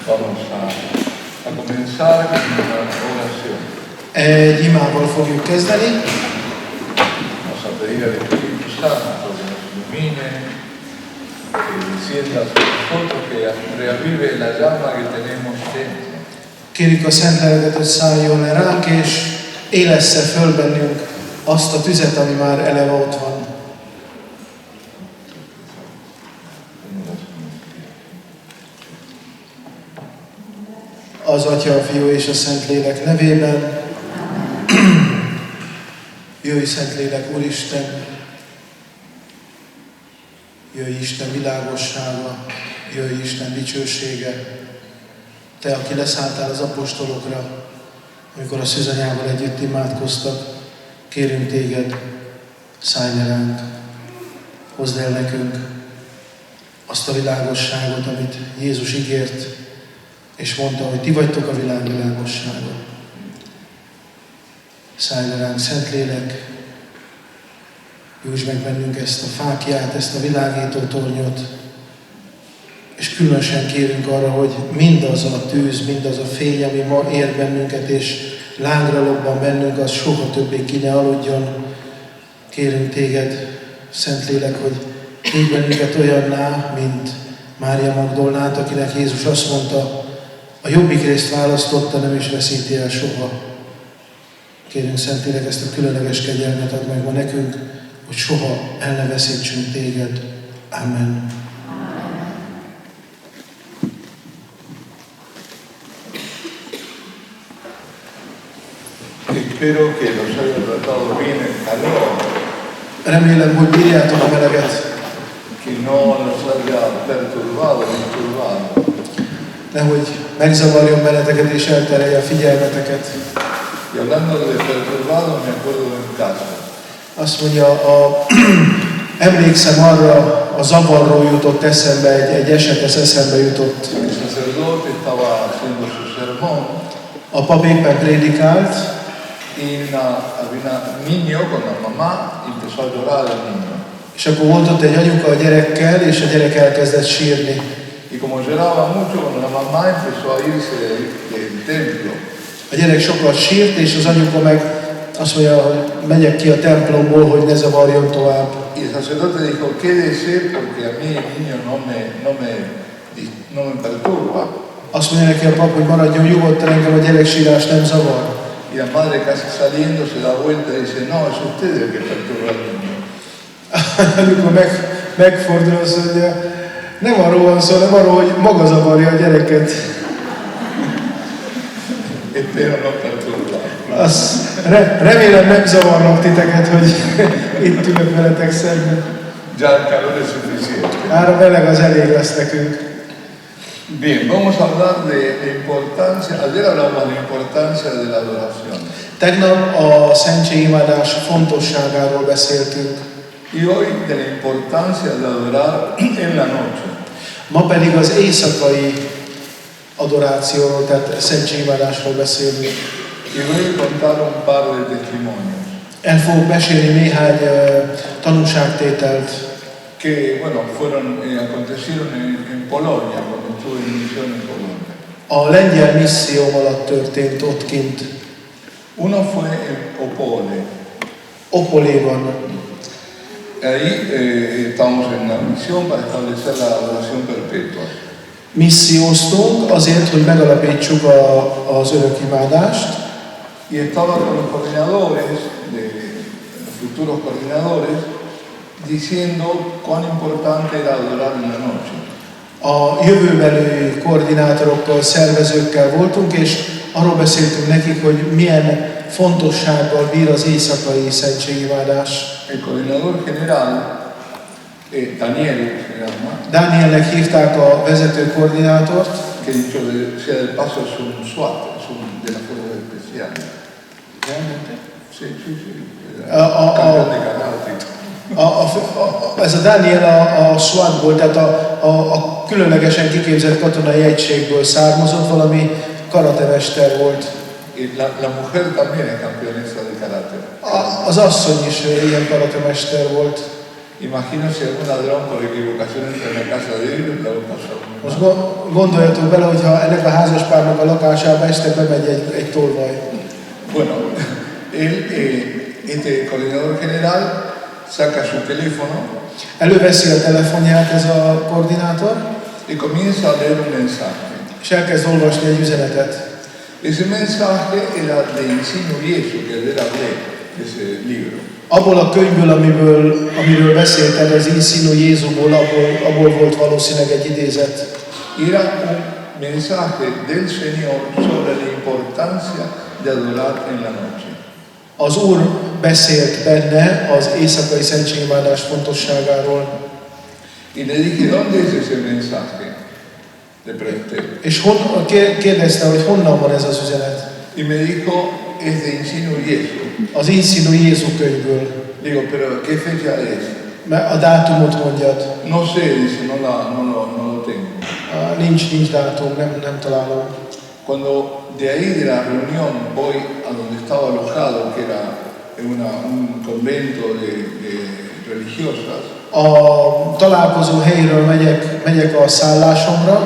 Vamos a comenzar con una oración. Egy imával fogjuk kezdeni. Vamos a pedir al Espíritu Santo que nos ilumine, que descienda sobre nosotros, que reavive la llama que tenemos dentro. Kérjük a Szent Lelket, hogy szálljon le ránk, és élessze föl bennünk azt a tüzet, ami már eleve ott van. Az Atya, a Fiú és a Szentlélek nevében. Jöjj, Szentlélek, Úristen! Jöjj, Isten világossága! Jöjj, Isten dicsősége! Te, aki leszálltál az apostolokra, amikor a szűzanyával együtt imádkoztak, kérünk téged, szállj le ránk, hozd el nekünk azt a világosságot, amit Jézus ígért, és mondta, hogy ti vagytok a világ világossága. Szállj le ránk, Szentlélek, gyújtsd meg bennünk ezt a fáklyát, ezt a világító tornyot, és különösen kérünk arra, hogy mindaz a tűz, mindaz a fény, ami ma ér bennünket, és lángra lobban bennünk, az soha többé ki ne aludjon. Kérünk téged, Szentlélek, hogy tégy bennünket olyanná, mint Mária Magdolnát, akinek Jézus azt mondta, a jobbik részt választotta, nem is veszíti el soha. Kérünk, Szentlélek, ezt a különleges kegyelmet add meg ma nekünk, hogy soha el ne veszítsünk téged. Amen. Espero que los haya tratado bien el calor, Remélem, hogy bírjátok a meleget, que no nos haya perturbado, disturbado. nehogy megzavarjon benneteket és elterelje a figyelmeteket. Y hablando de perturbado, me acuerdo de un caso. Azt mondja, emlékszem arra, a zavarról jutott eszembe, egy eset eszembe jutott. El sacerdote estaba haciendo su sermón A pap éppen prédikált, y había un niño con la mamá y empezó a llorar el niño. és akkor volt ott egy anyuka a gyerekkel, és a gyerek elkezdett sírni. Y como lloraba mucho, cuando la mamá empezó a irse del templo, A gyerek sokat sírt, és az anyuka meg azt mondja, hogy megyek ki a templomból, hogy ne zavarjon tovább. y el sacerdote dijo, quédese porque a mí el niño no me perturba. Azt mondja neki a pap, hogy maradjon nyugodtan, engem a gyerek sírás nem zavar. Y la madre casi saliendo se da vuelta y dice, no, es usted el que perturba al niño. Anyuka megfordul, azt mondja, nem arról van szó, nem arról, hogy maga zavarja a gyereket. Espero no perturbar. Remélem nem zavarnak titeket, hogy itt ülök veletek szemben. Ya el calor es suficiente. Már a meleg az elég lesz nekünk. Bien, vamos a hablar de importancia. Ayer hablamos de importancia de la adoración. Tegnap a szentségimádás fontosságáról beszéltünk. Y hoy de la importancia de adorar en la noche. Ma pedig az éjszakai adorációról, tehát szentségimádásról beszélünk. Y voy a contar un par de testimonios. El fogok mesélni néhány tanúságtételt, Que, bueno, acontecieron en Polonia, cuando estuve en misión en Polonia. a lengyel misszióm alatt történt ott kint. Uno fue en Opole. Opoléban. Ahí estamos en una misión para establecer la adoración perpetua. Misszióztunk azért, hogy megalapítsuk az örökimádást, Y estaba con los coordinadores, los futuros coordinadores, diciendo cuán importante era adorar en la noche. a jövőbeli koordinátorokkal, szervezőkkel voltunk, és arról beszéltünk nekik, hogy milyen fontossággal bír az éjszakai szentségimádás. El coordinador general, Daniel se llama, Dánielnek hívták a vezető koordinátort, que dicho sea de paso es un SWAT, es un de las fuerzas especiales. Sí, sí, sí. Campeón de karate. Ez a Dániel a SWAT-ból, tehát a különlegesen kiképzett katonai egységből származott, valami karatemester volt. La mujer también es campeonesa de karate. Az asszony is ilyen karatemester volt. Y Imagino si algún ladrón por equivocación entra en la casa de ellos, la pasó. Most gondoljatok bele, hogyha ennek a házaspárnak a lakásába este bemegy egy tolvaj. Bueno, él, este coordinador general, saca su teléfono Előveszi a telefonját ez a koordinátor, y comienza a leer un mensaje. és elkezd olvasni egy üzenetet. Ese mensaje era de Insigne y Eso, que él era de ese libro. Abból a könyvből, amiről beszélted, az Insigne Jézusból, abból volt valószínűleg egy idézet. Y era un mensaje del Señor sobre la importancia de adorar en la noche. Az Úr beszélt benne az éjszakai szentségimádás fontosságáról. Y le dije, ¿dónde es ese mensaje? Le pregunté. És kérdezte, hogy honnan van ez az üzenet. Y me dijo, es de Insigne y Eso. Az Insigne Jézus könyvből. Digo, pero ¿qué fecha es? Mert a dátumot mondjad. No sé, dice, no lo tengo. Nincs dátum, nem találom. Cuando de ahí de la reunión voy a donde estaba alojado, que era un convento de religiosas, A találkozó helyről megyek a szállásomra,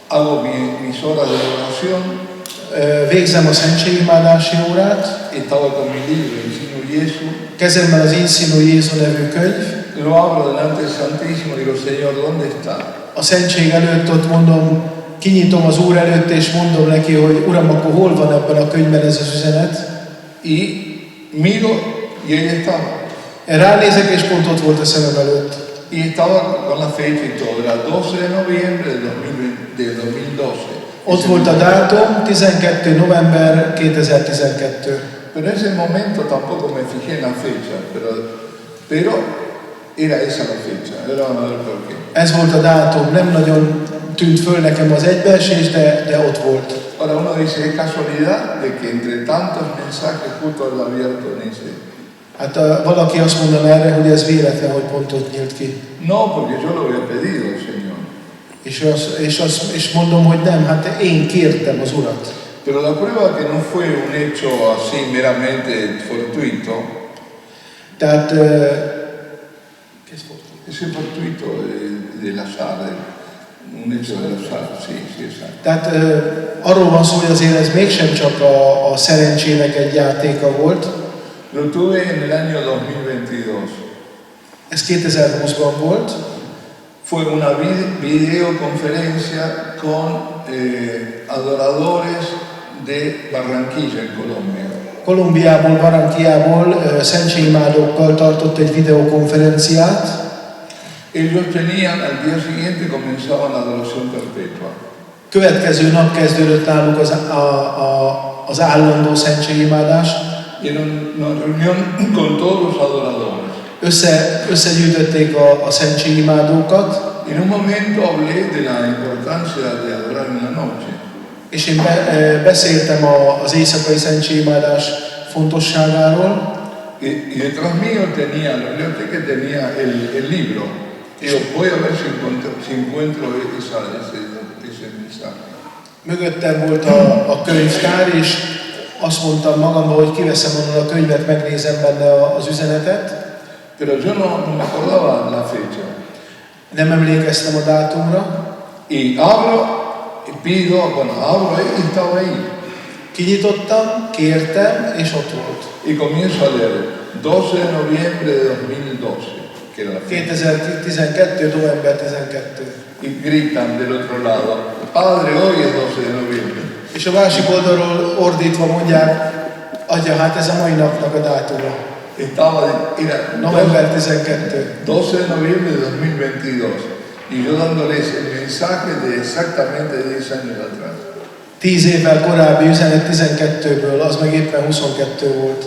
hago mis horas de oración, végzem a szentségimádási órát, estaba con mi libro, Insigne y Eso, kezemben az Insigne Jézus nevű könyv, lo abro delante del Santísimo y digo, Señor, ¿dónde está? a szentség előtt ott mondom, kinyitom az Úr előtt, és mondom neki, hogy Uram, akkor hol van ebben a könyvben ez az üzenet? Y miro y ahí estaba. Ránézek, és pont ott volt a szemem előtt. Y estaba con la fecha y todo, era 12 de noviembre del 2012. Ott volt a dátum, 12. november 2012. Pero en ese momento tampoco me fijé en la fecha, pero era esa la fecha, ahora vamos a ver por qué. Ez volt a dátum, nem nagyon tűnt föl nekem az egybeesés, de ott volt. Ahora uno dice, es casualidad de que entre tantos mensajes justo haya abierto en ese. Hát valaki azt mondaná erre, hogy ez véletlen, hogy pont ott nyílt ki. No, porque yo lo había pedido, Señor. És mondom, hogy nem, hát én kértem az Urat. Pero la prueba que no fue un hecho así meramente fortuito, Tehát, ese fortuito del azar, un hecho del azar, sí, exacto. tehát arról van szó, hogy azért ez mégsem csak a szerencsének egy játéka volt. Lo tuve en el año 2022. Ez 2020-ban volt. Fue una videoconferencia con adoradores de Barranquilla, en Colombia. Kolumbiából, Barranquillából szentségimádókkal tartott egy videokonferenciát. Ellos tenían, al día siguiente comenzaban la adoración perpetua. Következő nap kezdődött náluk az állandó szentségimádás. Y en una reunión con todos los adoradores. Összegyűjtötték a szentségimádókat. En un momento hablé de la importancia de adorar en la noche. És én beszéltem az éjszakai szentségimádás fontosságáról. Y detrás mío tenía, la biblioteca tenía el libro. Y digo, voy a ver si encuentro ese mensaje. Mögöttem volt a könyvtár, és azt mondtam magamban, hogy kiveszem onnan a könyvet, megnézem benne az üzenetet. Pero yo no me acordaba la fecha. Nem emlékeztem a dátumra. Y abro, y pido, bueno, abro ahí y estaba ahí. Kinyitottam, kértem, és ott volt. Y comienzo a leer, 12 de noviembre de 2012, que era la fecha. 2012. november 12. Y gritan del otro lado, Padre, hoy es 12 de noviembre. És a másik oldalról ordítva mondják, Atya, hát ez a mai napnak a dátuma. Era November 12. 12 de noviembre de 2022. Y yo dándoles el mensaje de exactamente 10 años atrás. 10 évvel korábbi üzenet 12-ből, az meg éppen 22 volt.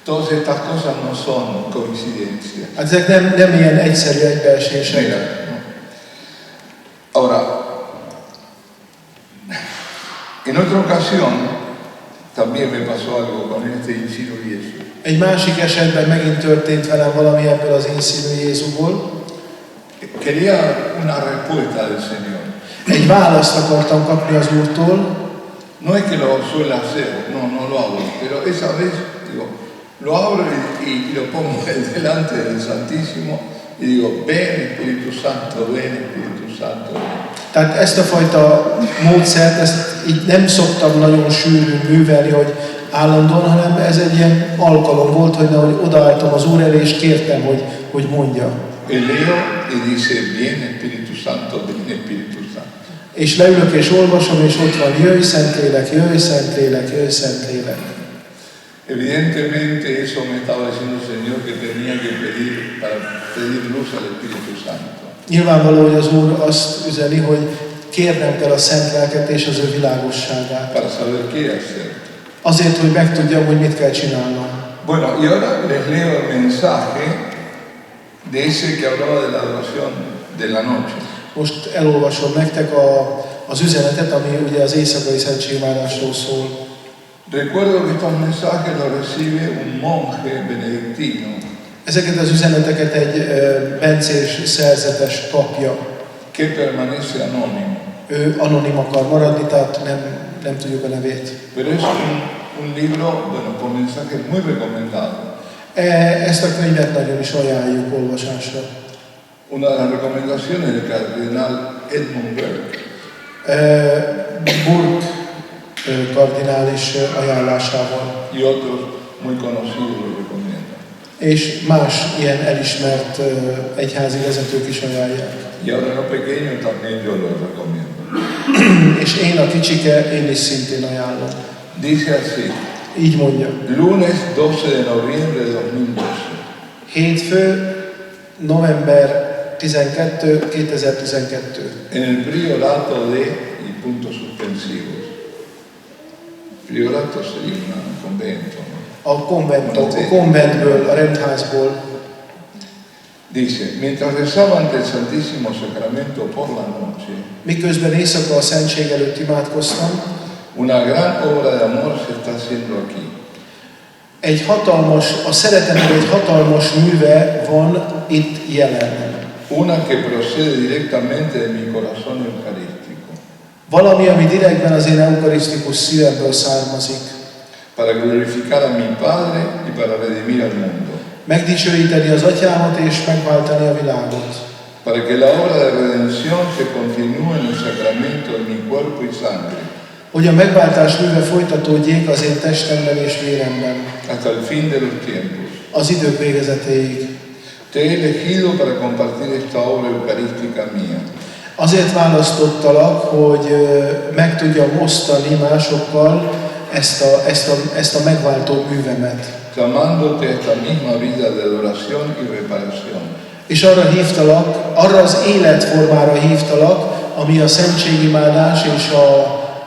Todas estas cosas no son coincidencias. Hát ezek nem ilyen egyszerű egybeesések. Mira, ¿no? Ahora, en otra ocasión también me pasó algo con este Insigne y Eso. Egy másik esetben megint történt velem valami ebből az Insigne Jézusból. Quería una respuesta del Señor. Egy választ akartam kapni az Úrtól. No es que lo suele hacer, no lo hago, pero esa vez, digo, lo abro y lo pongo delante del Santísimo y digo, ven Espíritu Santo, ven Espíritu Santo, ven. Tehát ezt a fajta módszert, ezt így nem szoktam nagyon sűrűn művelni, hogy állandóan, hanem ez egy ilyen alkalom volt, hogy odaálltam az Úr elé, és kértem, hogy mondja. Y leo y dice, bien Espíritu Santo, ven Espíritu Santo. És leülök és olvasom, és ott van, jöjj Szentlélek, jöjj Szentlélek, jöjj Szentlélek. Evidentemente eso me estaba diciendo el Señor que tenía que pedir para pedir luz al Espíritu Santo. Nyilvánvaló, hogy az Úr azt üzeni, hogy kérnem kell a Szent Lelket és az ő világosságát. Para saber qué hacer. Azért, hogy megtudjam, hogy mit kell csinálnom. Bueno, y ahora les leo el mensaje de ese que hablaba de la adoración de la noche. Most elolvasom nektek az üzenetet, ami ugye az éjszakai szentségimádásról szól. Recuerdo que estos mensajes los recibe un monje benedictino. Ezeket az üzeneteket egy bencés szerzetes papja. Que permanece anónimo. Ő anonim akar maradni, tehát nem tudjuk a nevét. Pero es un libro, bueno, con mensajes muy recomendados. Ezt a könyvet nagyon is ajánljuk olvasásra. Una de las recomendaciones del cardenal Edmund Burke. Burke kardinális ajánlásával. Y otros muy conocidos lo recomiendan. És más ilyen elismert egyházi vezetők is ajánlják. Y ahora lo pequeño también yo lo recomiendo. És én a kicsike, én is szintén ajánlom. Dice así. Így mondja. Lunes 12 de noviembre de 2012. Hétfő, november 12, 2012. En el priorato de y puntos suspensivos. Priorato sería un convento, ¿no? A konventből, a rendházból. Dice, mientras rezaba ante el Santísimo Sacramento por la noche, Miközben éjszaka a szentség előtt imádkoztam, una gran obra de amor se está haciendo aquí. A szeretetnek egy hatalmas műve van itt jelen. Una que procede directamente de mi corazón eucarístico. Valami, ami direktben az én eukarisztikus szívemből származik. Para glorificar a mi Padre y para redimir al mundo. Megdicsőíteni az Atyámat és megváltani a világot. Para que la obra de redención se continúe en el sacramento de mi cuerpo y sangre. Hogy a megváltás műve folytatódjék az én testemben és véremben. Hasta el fin de los tiempos. Az idők végezetéig. Te he elegido para compartir esta obra eucarística mía. Azért választottalak, hogy meg tudjam osztani másokkal ezt a megváltó művemet. Llamándote a esta misma vida de adoración y reparación. És arra az életformára hívtalak, ami a szentségimádás és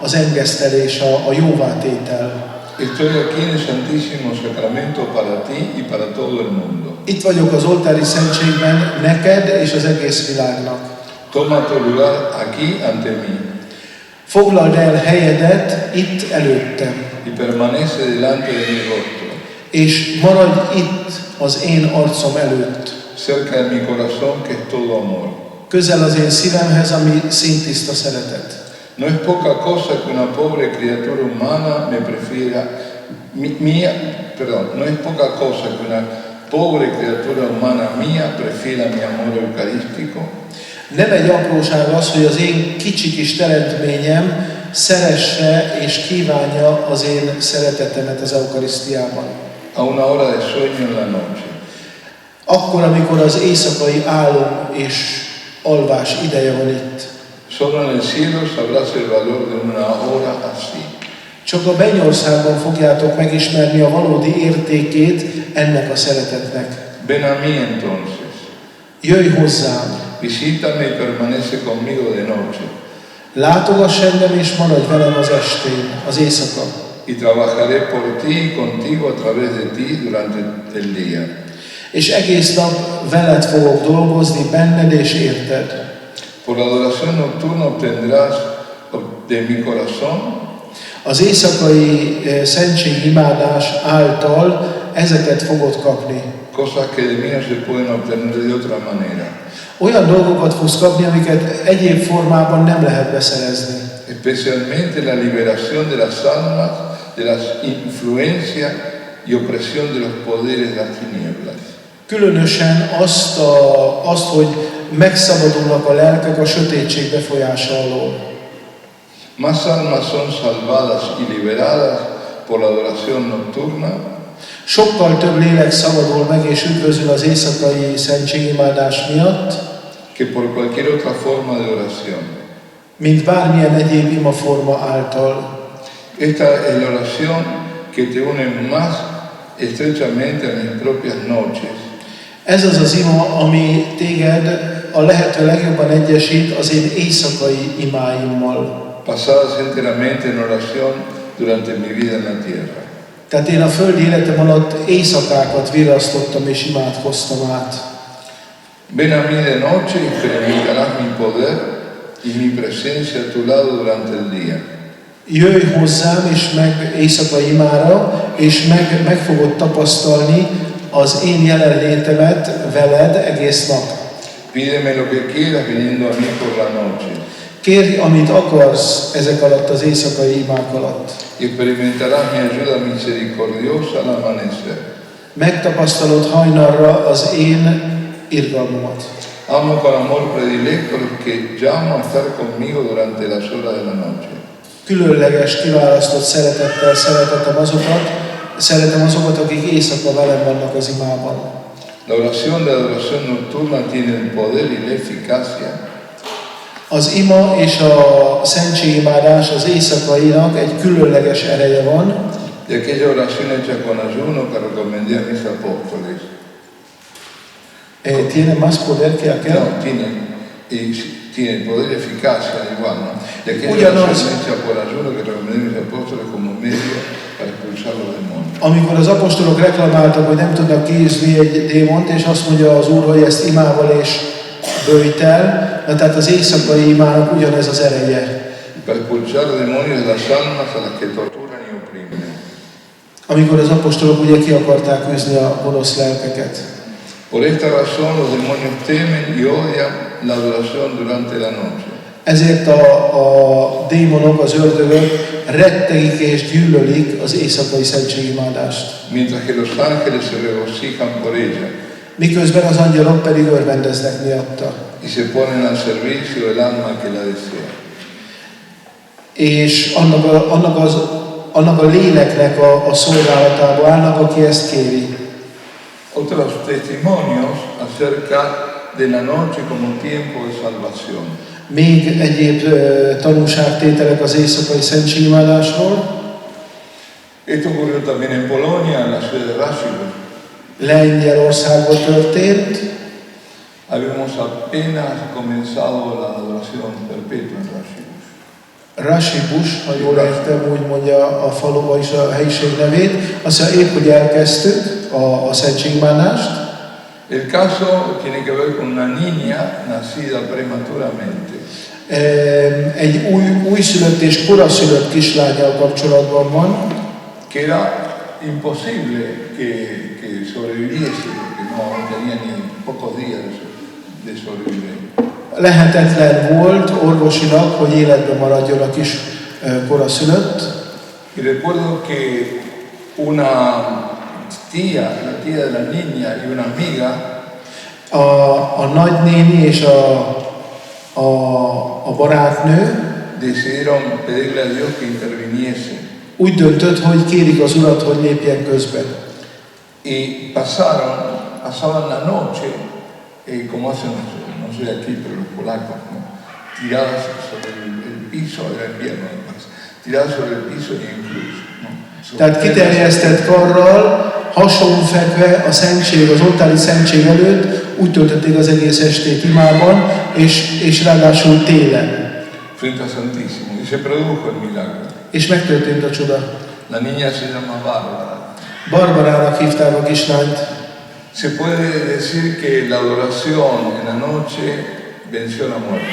az engesztelés, a jóvátétel. Estoy aquí en el Santísimo Sacramento para ti y para todo el mundo. Itt vagyok az oltári szentségben neked és az egész világnak. Toma tu lugar aquí ante mí. Foglald el helyedet itt előttem. Y permanece delante de mi rostro. És maradj itt az én arcom előtt. Cerca de mi corazón que es todo amor. Közel az én szívemhez, ami szintiszta szeretet. No es poca cosa que una pobre criatura humana me prefiera, no es poca cosa que una pobre criatura humana mía prefiera mi amor eucarístico. Nem egy apróság az, hogy az én kicsi kis teremtményem szeresse és kívánja az én szeretetemet az eukarisztiában. A una hora de sueño en la noche. Akkor, amikor az éjszakai álom és alvás ideje van itt. Solo en el cielo sabrás el valor de una hora así. Csak a mennyországban fogjátok megismerni a valódi értékét ennek a szeretetnek. Ven a mí entonces. Jöjj hozzám. Visítame y permanece conmigo de noche. Látogass engem és maradj velem az estén, az éjszaka. Y trabajaré por ti y contigo a través de ti durante el día. És egész nap veled fogok dolgozni, benned és érted. Por la adoración nocturna obtendrás de mi corazón. Az éjszakai szentségimádás által ezeket fogod kapni. Cosas que de mí no se pueden obtener de otra manera. Olyan dolgokat fogsz kapni, amiket egyéb formában nem lehet beszerezni. Especialmente la liberación de las almas de las influencias y opresión de los poderes de las tinieblas. Különösen azt, hogy megszabadulnak a lelkek a sötétség befolyása alól. Más almas son salvadas y liberadas por la adoración nocturna Sokkal több lélek szabadul meg és üdvözül az éjszakai szentségimádás miatt, que por cualquier otra forma de oración. mint bármilyen egyéb imaforma által. Esta es la oración que te une más estrechamente a mis propias noches. Ez az az ima, ami téged a lehető legjobban egyesít az én éjszakai imáimmal. Pasadas enteramente en oración durante mi vida en la tierra. Tehát én a földi életem alatt éjszakákat virrasztottam és imádkoztam át. Ven a mí de noche y experimentarás mi poder y mi presencia a tu lado durante el día. Jöjj hozzám és meg éjszakai imára, és meg fogod tapasztalni az én jelenlétemet veled egész nap. Pídeme lo que quieras viniendo a mí por la noche. Kérj, amit akarsz ezek alatt az éjszakai imák alatt. Y experimentarás mi ayuda misericordiosa al amanecer. Megtapasztalod hajnalra az én irgalmamat. Amo con amor predilecto a los que llamo a estar conmigo durante las horas de la noche. Különleges, kiválasztott szeretettel szeretem azokat, akik éjszaka velem vannak az imában. La oración de adoración nocturna tiene el poder y la eficacia Az ima és a szentségimádás az éjszakainak egy különleges ereje van, de aquella oración hecha con ayuno que recomendé a mis apóstoles. Tiene más poder que aquel. No, tiene poder y eficacia igual, ¿no? De aquella Ugyanaz. oración hecha por ayuno que recomendé a mis apóstoles como medio para expulsar los demonios. Amikor az apostolok reklamáltak, hogy nem tudnak kiűzni egy démont, és azt mondja az Úr, hogy ezt imával és böjtel, tehát az éjszakai imának ugyanez az ereje. Para expulsar demonios de las almas a las que torturan y oprimen. Amikor az apostolok ugye ki akarták űzni a gonosz lelkeket. Por esta razón los demonios temen y odian la adoración durante la noche. Ezért a démonok, az ördögök rettegik és gyűlölik az éjszakai szentségimádást. Mientras que los ángeles se regocijan por ella Miközben az angyalok pedig örvendeznek miatta. y se ponen al servicio del alma que la desea. És annak a léleknek a szolgálatába állnak, aki ezt kéri. Otros testimonios acerca de la noche como tiempo de salvación. Még egyéb tanúságtételek az éjszakai szentségimádásról. Esto ocurrió también en Polonia, en la ciudad de Rashidov. Lengyelországban történt. Habíamos apenas comenzado la adoración perpetua en Rashidov. Rasibus, ha jól értem, úgy mondja a faluba is a helyiség nevét. Azt mondja, épp, hogy elkezdtük a szentségimádást. El caso tiene que ver con una niña nacida prematuramente. Egy újszülött és koraszülött kislánnyal kapcsolatban van. Que era imposible que sobreviviese, porque no tenía ni pocos días de sobrevivir. Lehetetlen volt orvosilag, hogy életben maradjon a kis koraszülött. Y recuerdo que una tía, la tía de la niña y una amiga, A nagynéni és a barátnő decidieron pedirle a Dios que interviniese. úgy döntött, hogy kérik az Urat, hogy lépjen közbe. Y pasaban la noche, como hacen, no sé aquí, pero los polacos, ¿no? Tiradas sobre el piso, era invierno además, tiradas sobre el piso y en cruz, ¿no? Tehát kiterjesztett karral, hason fekve a szentség, az oltári szentség előtt úgy töltötték az egész estét imában, és ráadásul télen. Frente al Santísimo. Y se produjo el milagro. És megtörtént a csoda. La niña se llama Bárbara. Barbarának hívták a kislányt. Se puede decir que la adoración en la noche venció la muerte.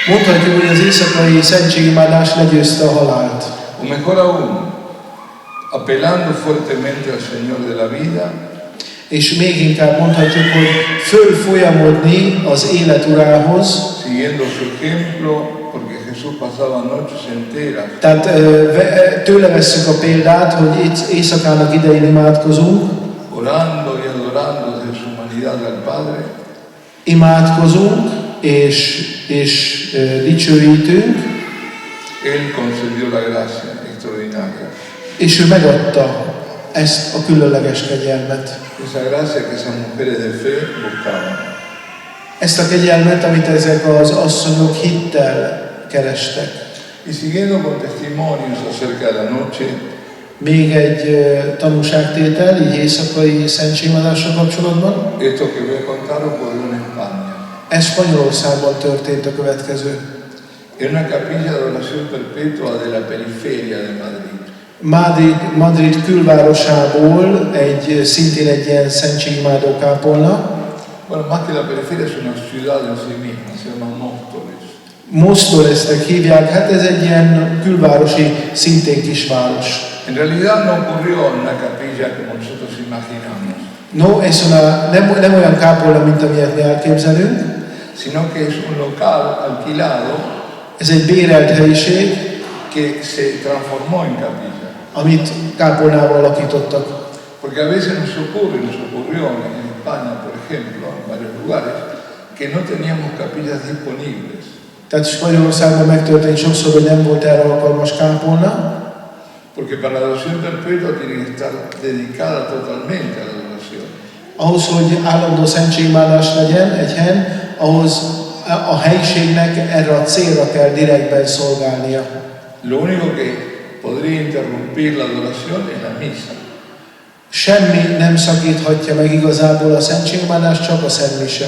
Mondhatjuk, hogy az éjszakai szentségimádás legyőzte a halált. O mejor aún, apelando fuertemente al Señor de la vida, És még inkább mondhatjuk, hogy fölfolyamodni az élet urához, siguiendo su ejemplo, porque Jesús Jesús pasaba noches enteras Tehát tőle vesszük a példát, hogy itt éjszakának idején imádkozunk, orando y adorando desde su humanidad al Padre, imádkozunk és dicsőítünk, Él concedió la gracia extraordinaria. és ő megadta ezt a különleges kegyelmet. Esa gracia que esas mujeres de fe buscaban. Ezt a kegyelmet, amit ezek az asszonyok hittel kerestek. Y siguiendo con testimonios acerca de la noche, Még egy tanúságtétel, így éjszakai szentségimadással kapcsolatban. esto que voy a contar ocurrió en España. Ez Spanyolországban történt a következő. En una capilla de oración perpetua de la periferia de Madrid. Madrid külvárosából szintén egy ilyen szentségimádó kápolna. Bueno, más que la periferia es una ciudad en sí misma, se llama Móstoles. Móstolesnek hívják, hát ez egy ilyen külvárosi, szintén kisváros. En realidad no ocurrió en una capilla como nosotros imaginamos, No, ez nem olyan kápolna, mint amilyet mi elképzelünk. sino que es un local alquilado Ez egy bérelt helyiség, que se transformó en capilla. amit kápolnával alakítottak. Porque a veces nos ocurrió en España, por ejemplo, en varios lugares, que no teníamos capillas disponibles. Tehát Spanyolországban megtörtént sokszor, hogy nem volt erre alkalmas kápolna, Porque para la adoración perpetua tiene que estar dedicada totalmente a la adoración. ahhoz, hogy állandó szentségimádás legyen egy helyen, ahhoz a helyiségnek erre a célra kell direktben szolgálnia. Lo único que podría interrumpir la adoración es la misa. Semmi nem szakíthatja meg igazából a szentségimádást, csak a szentmise.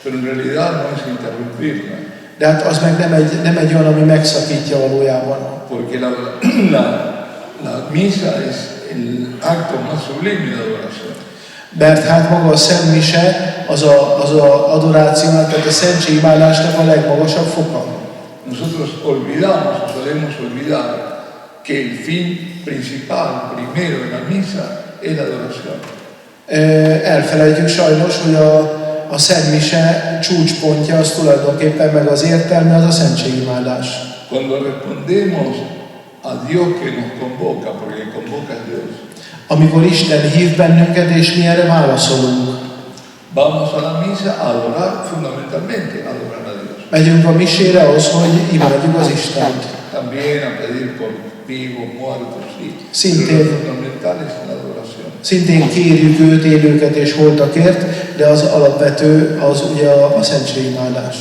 Pero en realidad no es interrumpirla, De hát az meg nem egy olyan, ami megszakítja valójában. porque la misa es el acto más sublime de adoración. Mert hát maga a szentmise az a adorációnak, tehát a szentségimádásnak a legmagasabb foka. Nosotros olvidamos, o solemos olvidar, que el fin principal, primero en la misa, es la adoración. Elfelejtjük sajnos, hogy a szentmise csúcspontja az tulajdonképpen meg az értelme, az a szentségimádás. Cuando respondemos a Dios que nos convoca, porque convoca a Dios, Amikor Isten hív bennünket, és mi erre válaszolunk. vamos a la misa a adorar, fundamentalmente a adorar a Dios. Megyünk a misére ahhoz, hogy imádjuk az Istent. También a pedir por vivos, muertos, sí. Sí, Pero lo fundamental es la adoración. Szintén kérjük őt, élőket és holtakért, de az alapvető az ugye a szentségimádás.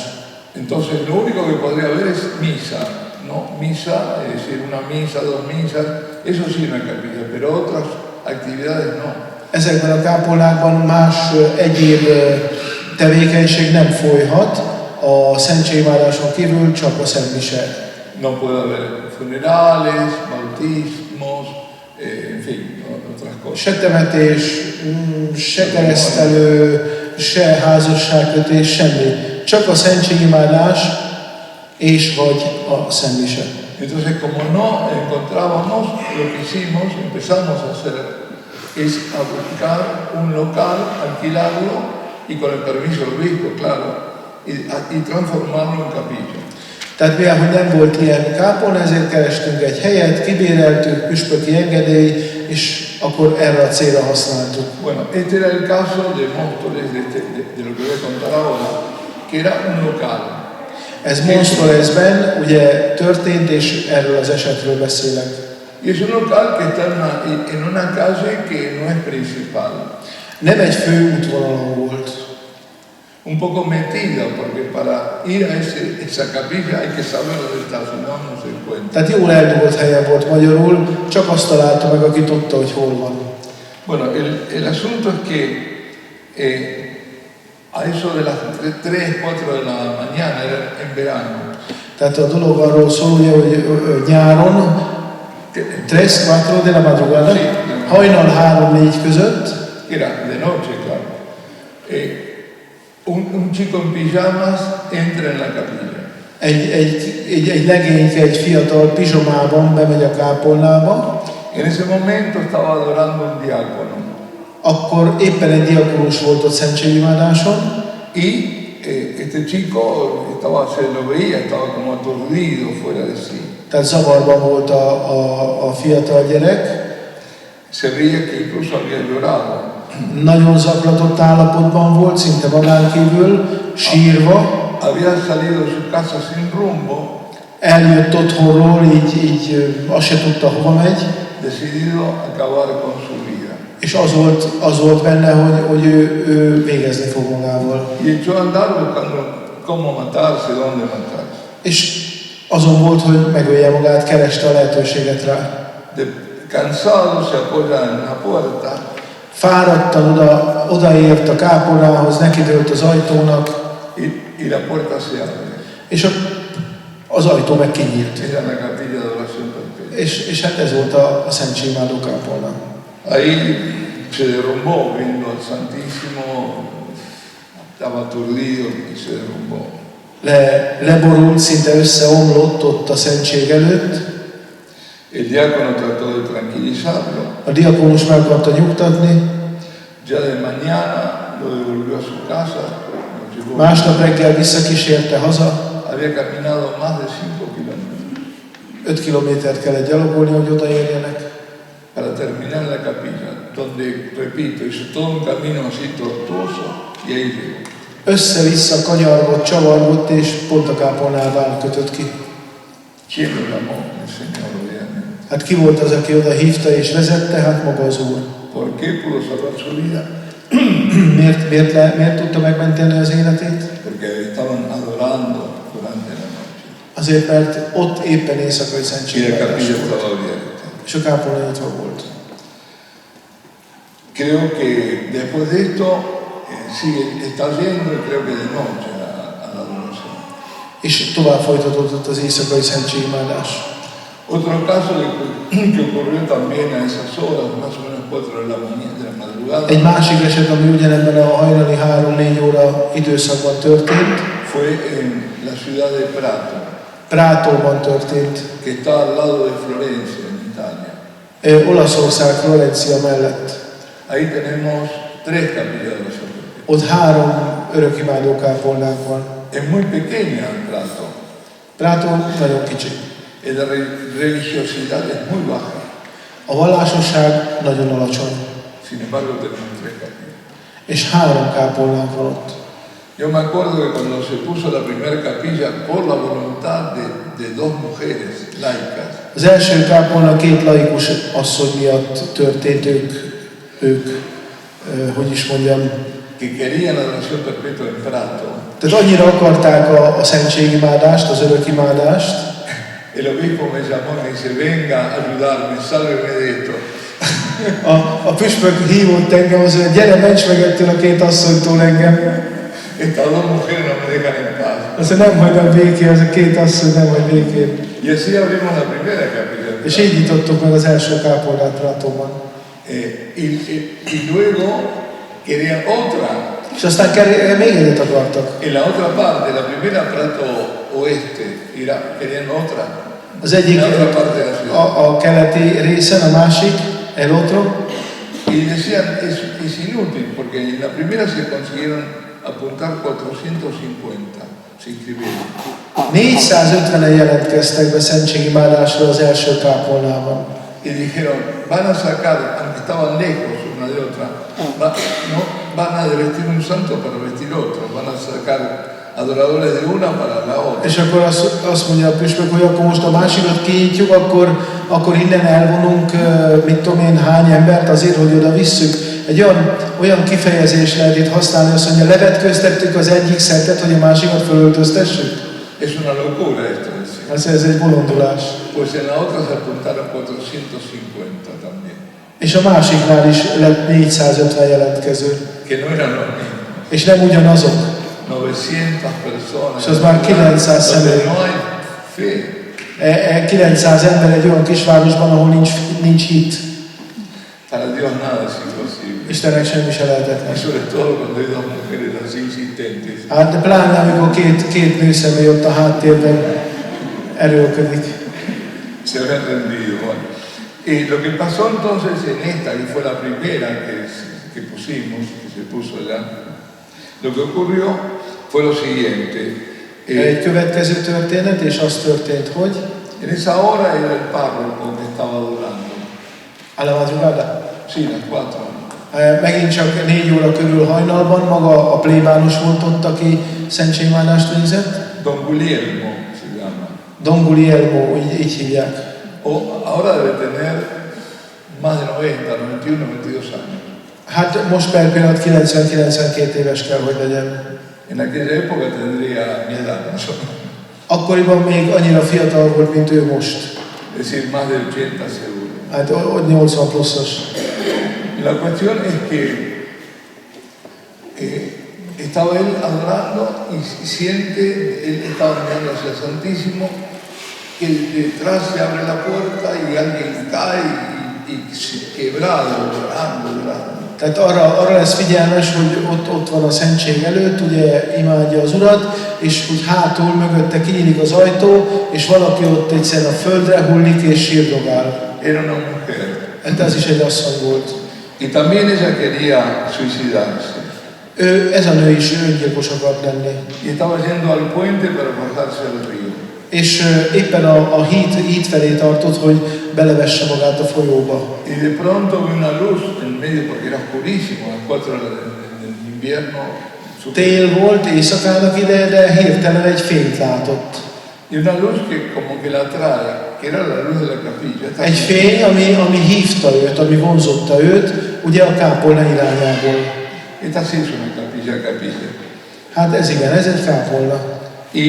Entonces, lo único que podría haber es misa, ¿no? Misa, es decir, una misa, dos misas, eso sí una capilla, pero otras actividades no. Ezekben a kápolnákban más egyéb tevékenység nem folyhat, a szentségimádáson kívül csak a szentmise. No puede haber funerales, bautismos, en fin, otras cosas. Se temetés, se keresztelő, se házasságkötés, semmi. Csak a szentségimádás és vagy a szentmise. Entonces, como no encontrábamos, lo que hicimos, empezamos a hacer, es a buscar un local, alquilarlo y con el permiso del obispo, claro, y transformarlo en capilla. Tehát mivel, hogy nem volt ilyen kápolna, ezért kerestünk egy helyet, kibéreltük, püspöki engedély, és akkor erre a célra használtuk. Bueno, este era el caso de Móstoles, de lo que voy a contar ahora, que era un local. Ez Móstolesben ugye történt, és erről az esetről beszélek. Y es un local que está en una calle que no es principal. Nem egy fő útvonalon volt. Un poco metida, porque para ir a esa capilla hay que saber dónde está, si no, no se encuentra. Tehát jól eldugott helyen volt magyarul, csak azt találta meg, aki tudta, hogy hol van. Bueno, el asunto es que a eso de las 3, 4 de la mañana, era en verano. Tehát a dolog arról szól, ugye, hogy nyáron 3-4 de la madrugada, hajnal 3-4 között, Era de noche, claro. Un chico en pijamas entra en la capilla. egy legényke, egy fiatal pizsomában bemegy a kápolnába, En ese momento estaba adorando un diácono akkor éppen egy diakonus volt ott szentségimádáson, y este chico se lo veía, estaba como aturdido fuera de sí. Tehát zavarban volt a fiatal gyerek, Se veía que incluso había llorado. nagyon zaklatott állapotban volt, szinte magán kívül, sírva. Había salido de su casa sin rumbo. Eljött otthonról, így azt se tudta, hova megy. Decidido acabar con su vida. És az volt benne, hogy ő végezni fog magával. Y echó a andar buscando cómo matarse, dónde matarse. És azon volt, hogy megölje magát, kereste a lehetőséget rá. Cansado se apoya en una puerta. Fáradtan odaért a kápolnához, nekidőlt az ajtónak. Y la puerta se abre. És az ajtó meg kinyílt. Era la capilla de oración perpetua. És hát ez volt a szentségimádó kápolna. Ahí se derrumbó viendo al Santísimo, estaba aturdido y se derrumbó. Leborult, szinte összeomlott ott a szentség előtt. El diácono trató de tranquilizarlo. A diakónus meg akarta nyugtatni. Ya de mañana lo devolvió a su casa. Másnap reggel visszakísérte haza. Había caminado más de 5 kilómetros. 5 kilométert kellett gyalogolni, hogy odaérjenek. Para terminar la capilla, donde, repito, hizo todo un camino así tortuoso y ahí llegó. Össze-vissza kanyargott, csavargott, és pont a kápolnával kötött ki. ¿Quién lo llamó? El Señor, obviamente. Hát ki volt az, aki oda hívta és vezette? Hát maga az Úr. ¿Por qué pudo salvar su vida? miért tudta megmenteni az életét? Porque estaban adorando durante la noche. Azért, mert ott éppen éjszakai Y la szentségimádás capilla volt. estaba abierta. És a kápolna nyitva volt. Creo que después de esto sigue, está yendo, creo que de noche a la adoración. És tovább folytatódott az éjszakai szentségimádás. Otro caso que ocurrió también a esas horas, más o menos 4 de la mañana, de la madrugada, Egy másik eset, ami ugyanebben a hajnali 3-4 óra időszakban történt, fue en la ciudad de Prato, Prátóban történt, que está al lado de Florencia, en Italia. Olaszország, Florencia mellett. Ahí tenemos 3 capillas de oración perpetua. Ott 3 örökimádó kápolnánk van. Es muy pequeña Prato. Prátó nagyon kicsi. La religiosidad es muy baja. A vallásosság nagyon alacsony. Sin embargo, tenemos 3 capillas. És 3 kápolnánk van ott. Yo me acuerdo que cuando se puso la primera capilla por la voluntad de 2 mujeres laicas. Az első kápolna 2 laikus asszony miatt történt, ők hogy is mondjam, Que querían la adoración perpetua en Prato. tehát annyira akarták a szentségimádást, az örökimádást. El obispo me llamó y me dice, venga a ayudarme, sálveme de esto. A püspök hívott engem, az, hogy gyere, ments meg ettől a 2 asszonytól engem. Estas 2 mujeres no me dejan en paz. Azt nem hagyom békén, az a 2 asszony nem hagy békén. Y así abrimos la primera capilla. És így nyitottuk meg az első kápolnát Prátóban. Y luego querían otra. És aztán még egyet akartak. En la otra parte, la primera Prato Oeste, querían otra. Az egyik En la otra parte de la ciudad. a keleti részen, a másik, El Otro. Y decían, es inútil, porque en la primera se consiguieron apuntar 450, se inscribieron. 450-en jelentkeztek be szentségimádásra az első kápolnában. Y dijeron, van a sacar, aunque estaban lejos una de otra, no van a vestir un santo para vestir otro, van a sacar adoradores de una para la otra. És akkor azt mondja a püspök, hogy akkor most a másikat kinyitjuk, akkor innen elvonunk, mit tudom én, hány embert azért, hogy oda visszük. Egy olyan kifejezés lehet itt használni, azt mondja, levetköztettük az egyik szentet, hogy a másikat fölöltöztessük. Es una locura esto, decía. Ez egy bolondulás. Pues en la otra se apuntaron 450 también. És a másiknál is lett 450 jelentkező. Que no eran los mismos. És nem ugyanazok. 900 personas. És az már 900 személy. No hay fe. 900 ember egy olyan kisvárosban, ahol nincs hit. Para Dios nada es imposible. Istennek semmi se lehetetlen. Y sobre todo cuando hay 2 mujeres así insistentes. Hát de pláne, amikor két nőszemély ott a háttérben erőlködik. Se habían rendido. Bueno. Y lo que pasó entonces en esta, que fue la primera que pusimos, que se puso allá, lo que ocurrió fue lo siguiente. Egy következő történet, és az történt, hogy En esa hora era el párroco que estaba adorando. a la madrugada. Sí, las 4. Megint csak 4 óra körül hajnalban maga a plébános volt ott, aki szentségválást végzett. Don Guglielmo se llama. Don Guglielmo, így hívják. Ahora debe tener más de 90, 91, 92 años. Hát most per pillanat 90-92 éves kell, hogy legyen. En aquella época tendría mi edad, más o menos. Akkoriban még annyira fiatal volt, mint ő most. Es decir, más de 80 seguro. Hát 80 pluszos. Y la cuestión es que estaba él adorando y siente, él estaba mirando hacia el Santísimo, que detrás se abre la puerta y alguien cae y quebrado, llorando. Tehát arra lesz figyelmes, hogy ott van a szentség előtt, ugye imádja az Urat, és úgy hátul mögötte kinyílik az ajtó, és valaki ott egyszerűen a földre hullik és sírdogál. Era una mujer. Hát ez is egy asszony volt. Y también ella quería suicidarse. Ez a nő is öngyilkos akart lenni. Y estaba yendo al puente para bajarse al río. És éppen a híd felé tartott, hogy belevesse magát a folyóba. Y de pronto ve una luz en medio, porque era oscurísimo, a las 4 del invierno. Tél volt, éjszakának ideje, de hirtelen egy fényt látott. Y una luz que como que la atrae, que era la luz de la capilla. Egy fény, ami hívta őt, ami vonzotta őt, ugye a kápolna irányából. Esta sí es una capilla. Hát ez igen, ez egy kápolna. Y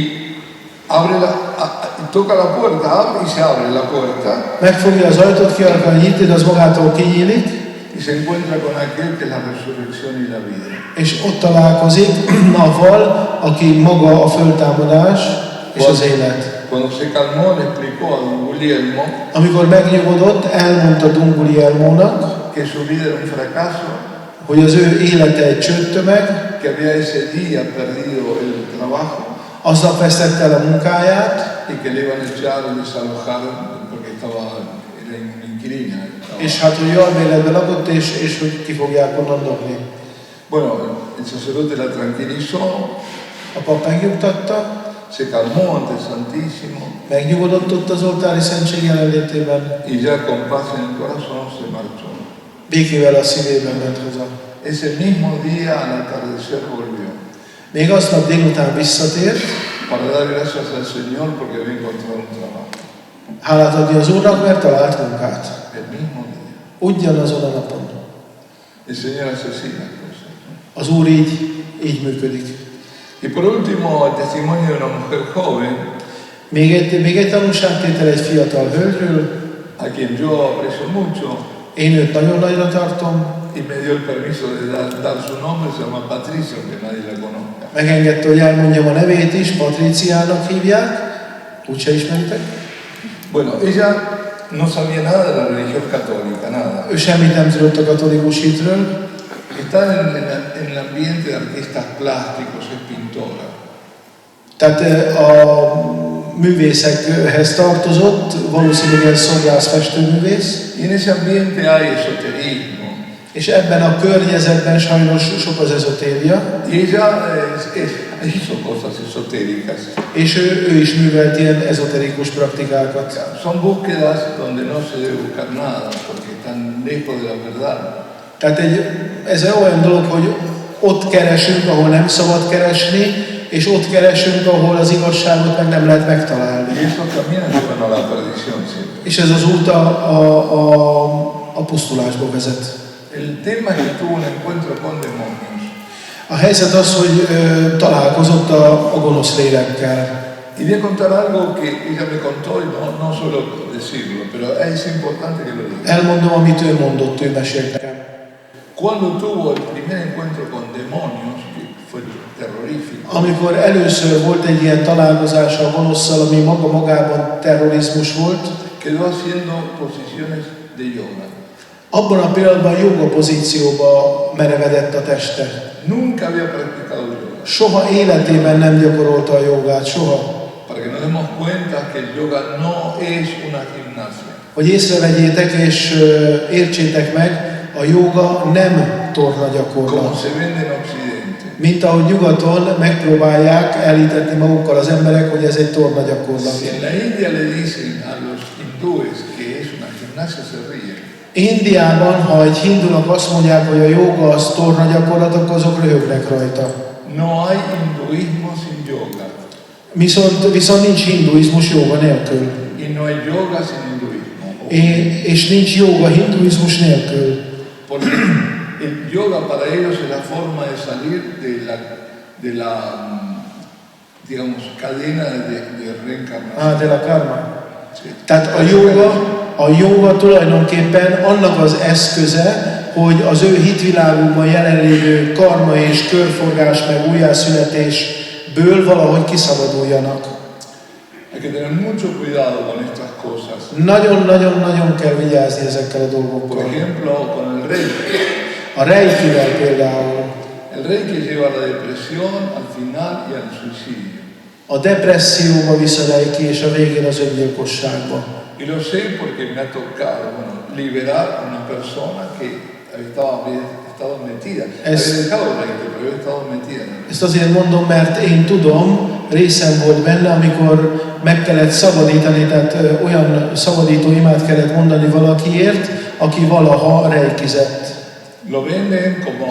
toca la puerta, abre y se abre la puerta. Megfogja az ajtót, ki akar nyitni, de az magától kinyílik. Y se encuentra con aquel que es la resurrección y la vida. És ott találkozik avval, aki maga a föltámadás és az élet. Cuando se calmó, le explicó a Don Guglielmo Amikor megnyugodott, elmondta Don Guglielmónak, que su vida era un fracaso, hogy az ő élete egy csődtömeg, que había ese día perdido el trabajo aznap vesztette el a munkáját, y que le iban a echar o desalojar porque era inquilina. és hát, hogy albérletben lakott, és hogy ki fogják onnan dobni. Bueno, el sacerdote la tranquilizó, A pap megnyugtatta, se calmó ante el Santísimo megnyugodott ott az oltári szentség jelenlétében, y ya con paz en el corazón se marchó. békével a szívében ment haza. Ese mismo día al atardecer volvió Még aznap délután visszatért, para dar gracias al Señor porque había encontrado un trabajo. hálát adni az Úrnak, mert talált munkát. El mismo día. Ugyanazon a napon. El Señor hace así las cosas. Az Úr így működik. Y por último, el testimonio de una mujer joven, Még egy tanúságtétel egy fiatal hölgyről, a quien yo aprecio mucho, én őt nagyon nagyra tartom, y me dio el permiso de dar su nombre, se llama Patricia, aunque nadie la conozca. megengedte, hogy elmondjam a nevét is, Patriciának hívják, úgyse ismeritek. Bueno, ella no sabía nada de la religión católica, nada. Ő semmit nem tudott a katolikus hitről, Está en el ambiente de artistas plásticos, es pintora. tehát a művészekhez tartozott, valószínűleg szobrász, festőművész, Y en ese ambiente hay esoterismo. és ebben a környezetben sajnos sok az ezotéria, Y ella hizo cosas esotéricas. és ő is művelt ilyen ezoterikus praktikákat. Son búsquedas donde no se debe buscar nada, porque están lejos de la verdad. Tehát ez olyan dolog, hogy ott keresünk, ahol nem szabad keresni, és ott keresünk, ahol az igazságot meg nem lehet megtalálni. Y eso también llevan a la perdición siempre. És ez az út a pusztulásba vezet. El tema es que tuvo un encuentro con demonios. A helyzet az, hogy találkozott a gonosz lélekkel. Y voy a contar algo que ella me contó y no suelo decirlo, pero es importante que lo diga. Elmondom, amit ő mondott, ő mesélt nekem. Cuando tuvo el primer encuentro con demonios, que fue terrorífico, Amikor először volt egy ilyen találkozása a gonoszszal, ami magában terrorizmus volt, quedó haciendo posiciones de yoga. abban a pillanatban joga pozícióba merevedett a teste. Nunca había practicado yoga. Soha életében nem gyakorolta a jogát, soha. Para que nos demos cuenta que el yoga no es una gimnasia. Hogy észrevegyétek és értsétek meg, a joga nem torna Como gyakorlat, se vende en Occidente. Mint ahogy nyugaton megpróbálják elhitetni magukkal az emberek, hogy ez egy torna gyakorlat. Si en la India le dicen a los hindúes que es una gimnasia, se ríen. Indiában, ha egy hindunak azt mondják, hogy a jóga az torna gyakorlat, akkor azok röhögnek rajta. No hay hinduismo sin yoga. Viszont nincs hinduizmus jóga nélkül. Y no hay yoga sin hinduismo. És nincs jóga hinduizmus nélkül. Porque el yoga para ellos es la forma de salir de la digamos, cadena de reencarnación. De la karma. Sí. Tehát a jóga tulajdonképpen annak az eszköze, hogy az ő hitvilágukban jelenlévő karma és körforgás meg újjászületésből valahogy kiszabaduljanak. Hay que tener mucho cuidado con estas cosas. Nagyon kell vigyázni ezekkel a dolgokkal. Por ejemplo, con el reiki. A reikivel például. El reiki lleva a la depresión, al final y al suicidio. A depresszióba visz a reiki, és a végén az öngyilkosságba. Y lo sé porque me ha tocado liberar a una persona que había estado metida. Había dejado el reiki, pero había estado metida. Ezt azért mondom, mert én tudom, részem volt benne, amikor meg kellett szabadítani, tehát olyan szabadító imát kellett mondani valakiért, aki valaha reikizett. Lo venden como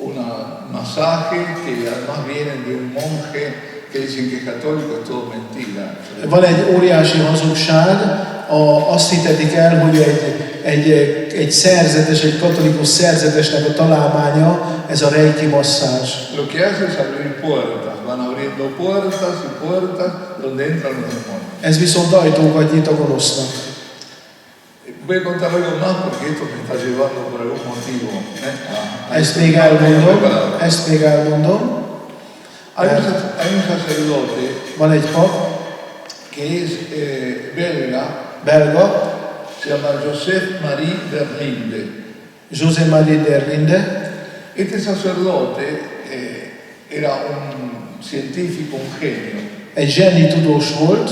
una masaje que además vienen de un monje que dicen que es católico, es todo mentira. Van egy óriási hazugság, azt hitetik el, hogy egy szerzetes, egy katolikus szerzetesnek a találmánya, ez a reiki masszázs. Lo que hace es abrir puertas, van abriendo puertas y puertas donde entran los demonios. Ez viszont ajtókat nyit a gonosznak. Voy a contar algo más porque esto me está llevando por algún motivo. Ezt még elmondom. Hay un sacerdote Van egy pap, que es belga, se llama Joseph Marie Derlinde. José María Derlinde. Este sacerdote era un científico, un genio. Egy zseni tudós volt,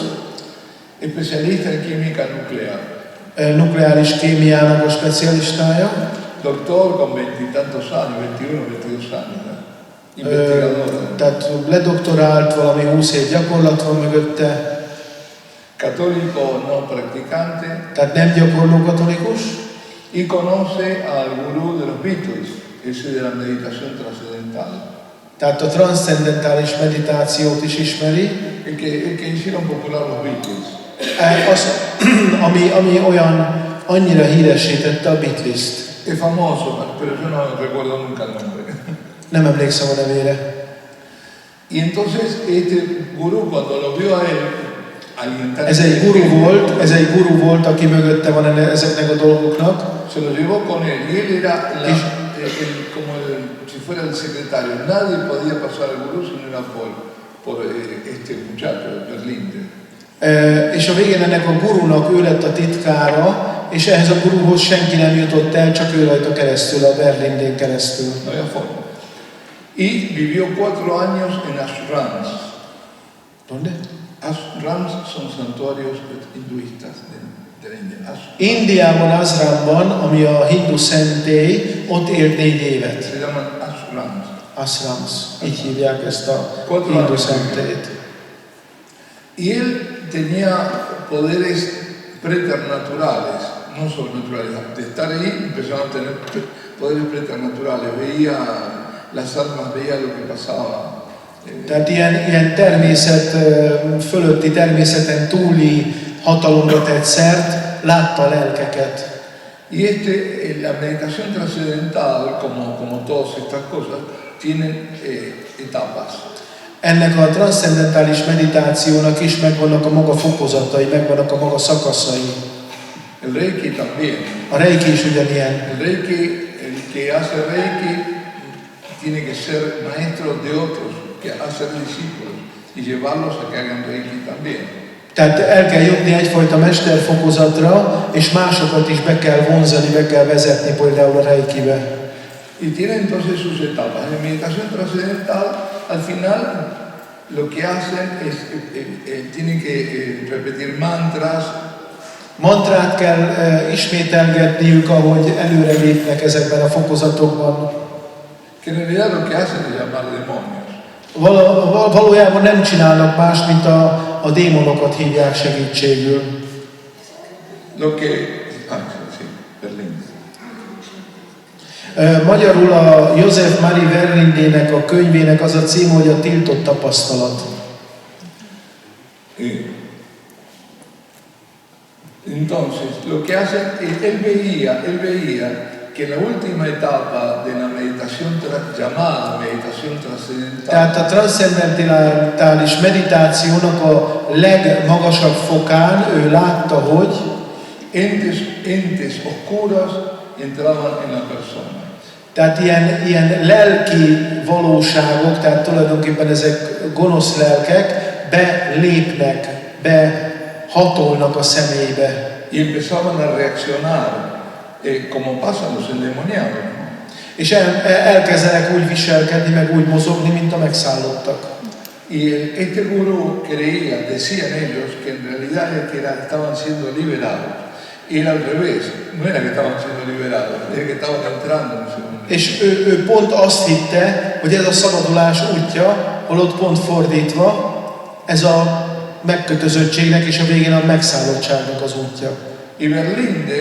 Especialista en química nuclear. Nukleáris kémiának a specialistája. Doctor con 20 y tantos años, 21, 22 años. Investigador. Tehát ledoktorált, valami 20 év gyakorlat van mögötte. Católico no practicante. Tehát nem gyakorló katolikus. Y conoce al gurú de los Beatles, ese de la meditación trascendental. Tehát a transzcendentális meditációt is ismeri. El que hicieron popular los Beatles. Ami olyan annyira híresítette a Beatles-t. Es famoso, pero yo no recuerdo nunca el nombre. Nem emlékszem a nevére. Y entonces este gurú cuando lo vio a él, ez egy gurú volt, aki mögötte van ezeknek a dolgoknak. Se lo llevó con él y él era como si fuera el secretario. Nadie podía pasar al gurú si no era por este muchacho, Derlinde. És a végén ennek a gurúnak ő lett a titkára, és ehhez a gurúhoz senki nem jutott el, csak ő rajta keresztül, a Derlindén keresztül. No había forma. Y vivió 4 años en ashrams. ¿Dónde? Ashrams son santuarios hinduistas de la India. Indiában, Ashramban, ami a hindu szentély, ott élt 4 évet. Se llaman ashrams. Ashrams, így hívják ezt a hindu szentélyt. Y él tenía poderes preternaturales, no sobrenaturales. De estar ahí empezaron a tener poderes preternaturales. Veía las almas, veía lo que pasaba. Tehát ilyen természet fölötti, természeten túli hatalomra tett szert, látta a lelkeket. Y la meditación trascendental, como todas estas cosas, tienen etapas. Ennek a transzcendentális meditációnak is megvannak a maga fokozatai, megvannak a maga szakaszai. El Reiki también. A Reiki is ugyanilyen. El Reiki, el que hace Reiki tiene que ser maestro de otros, que hacer discípulos y llevarlos a que hagan Reiki también. Tehát el kell jutni egyfajta mesterfokozatra, és másokat is be kell vonzani, be kell vezetni például a Reikibe. Y tiene entonces sus etapas. En meditación trascendental, al final, lo que hacen es, tienen que repetir mantras. Mantrát kell ismételgetniük, ahogy előre lépnek ezekben a fokozatokban. que en realidad lo que hacen es llamar demonios. Valójában nem csinálnak más, mint a démonokat hívják segítségül. Lo que... sí, Berlín. Magyarul a József Marie Verlindének a könyvének az a cím, hogy a tiltott tapasztalat. Entonces, lo que hacen, él veía que en la última etapa de la meditación llamada meditación trascendental, Tehát a transzcendentális meditációnak a legmagasabb fokán ő látta, hogy entes oscuros entraban en la persona. tehát ilyen lelki valóságok, tehát tulajdonképpen ezek gonosz lelkek belépnek, behatolnak a személybe. Y empezaban a reaccionar como pasan los endemoniados. És elkezdenek úgy viselkedni, meg úgy mozogni, mint a megszállottak. Y este gurú creía, decían ellos, que en realidad estaban siendo liberados. Y era al revés, no era que estaban siendo liberados, era que estaban entrando en ese mundo. És ő pont azt hitte, hogy ez a szabadulás útja, holott pont fordítva, ez a megkötözöttségnek és a végén a megszállottságnak az útja. Y Berlinde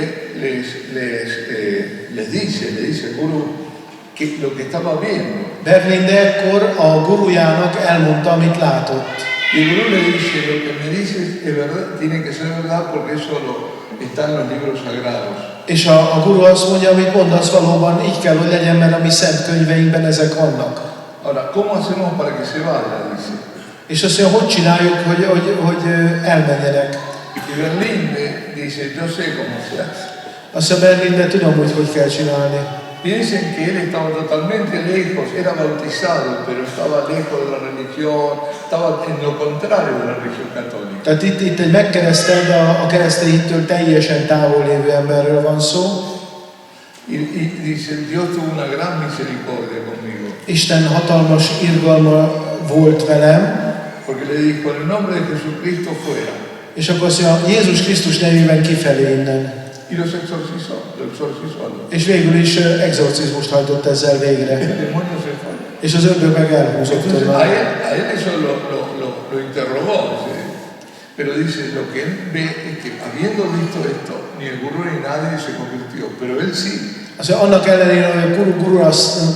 les dice al gurú que lo que estaba viendo. Berlinde ekkor a gurujának elmondta, amit látott. Y el gurú le dice, lo que me dices es verdad, tiene que ser verdad porque eso está en los libros sagrados. És a guru azt mondja, amit mondasz, valóban így kell, hogy legyen, mert a mi szent könyveinkben ezek vannak. Ahora, ¿cómo hacemos para que se vaya? Dice. És azt mondja, hogy csináljuk, hogy elmenjenek. Y Berlinde dice, yo sé cómo se hace. Azt mondja, Berlinde, tudom, hogy kell csinálni. Piensen que él estaba totalmente lejos, era bautizado, pero estaba lejos de la religión, estaba en lo contrario de la religión católica. Tehát itt egy megkeresztelt, de a keresztény hittől teljesen távol lévő emberről van szó. Y dice, Dios tuvo una gran misericordia conmigo. Isten hatalmas irgalma volt velem. Porque le dijo, en el nombre de Jesucristo fuera. És akkor azt mondja, Jézus Krisztus nevében kifelé innen. Y los exorcizó. És végül is exorcizmust hajtott ezzel végre. És az ördög meg elhúzott tőle. A él eso lo interrogó, ¿sí? Pero dice, lo que él ve es que habiendo visto esto, ni el gurú ni nadie se convirtió, pero él sí. Azt mondja, annak ellenére, hogy a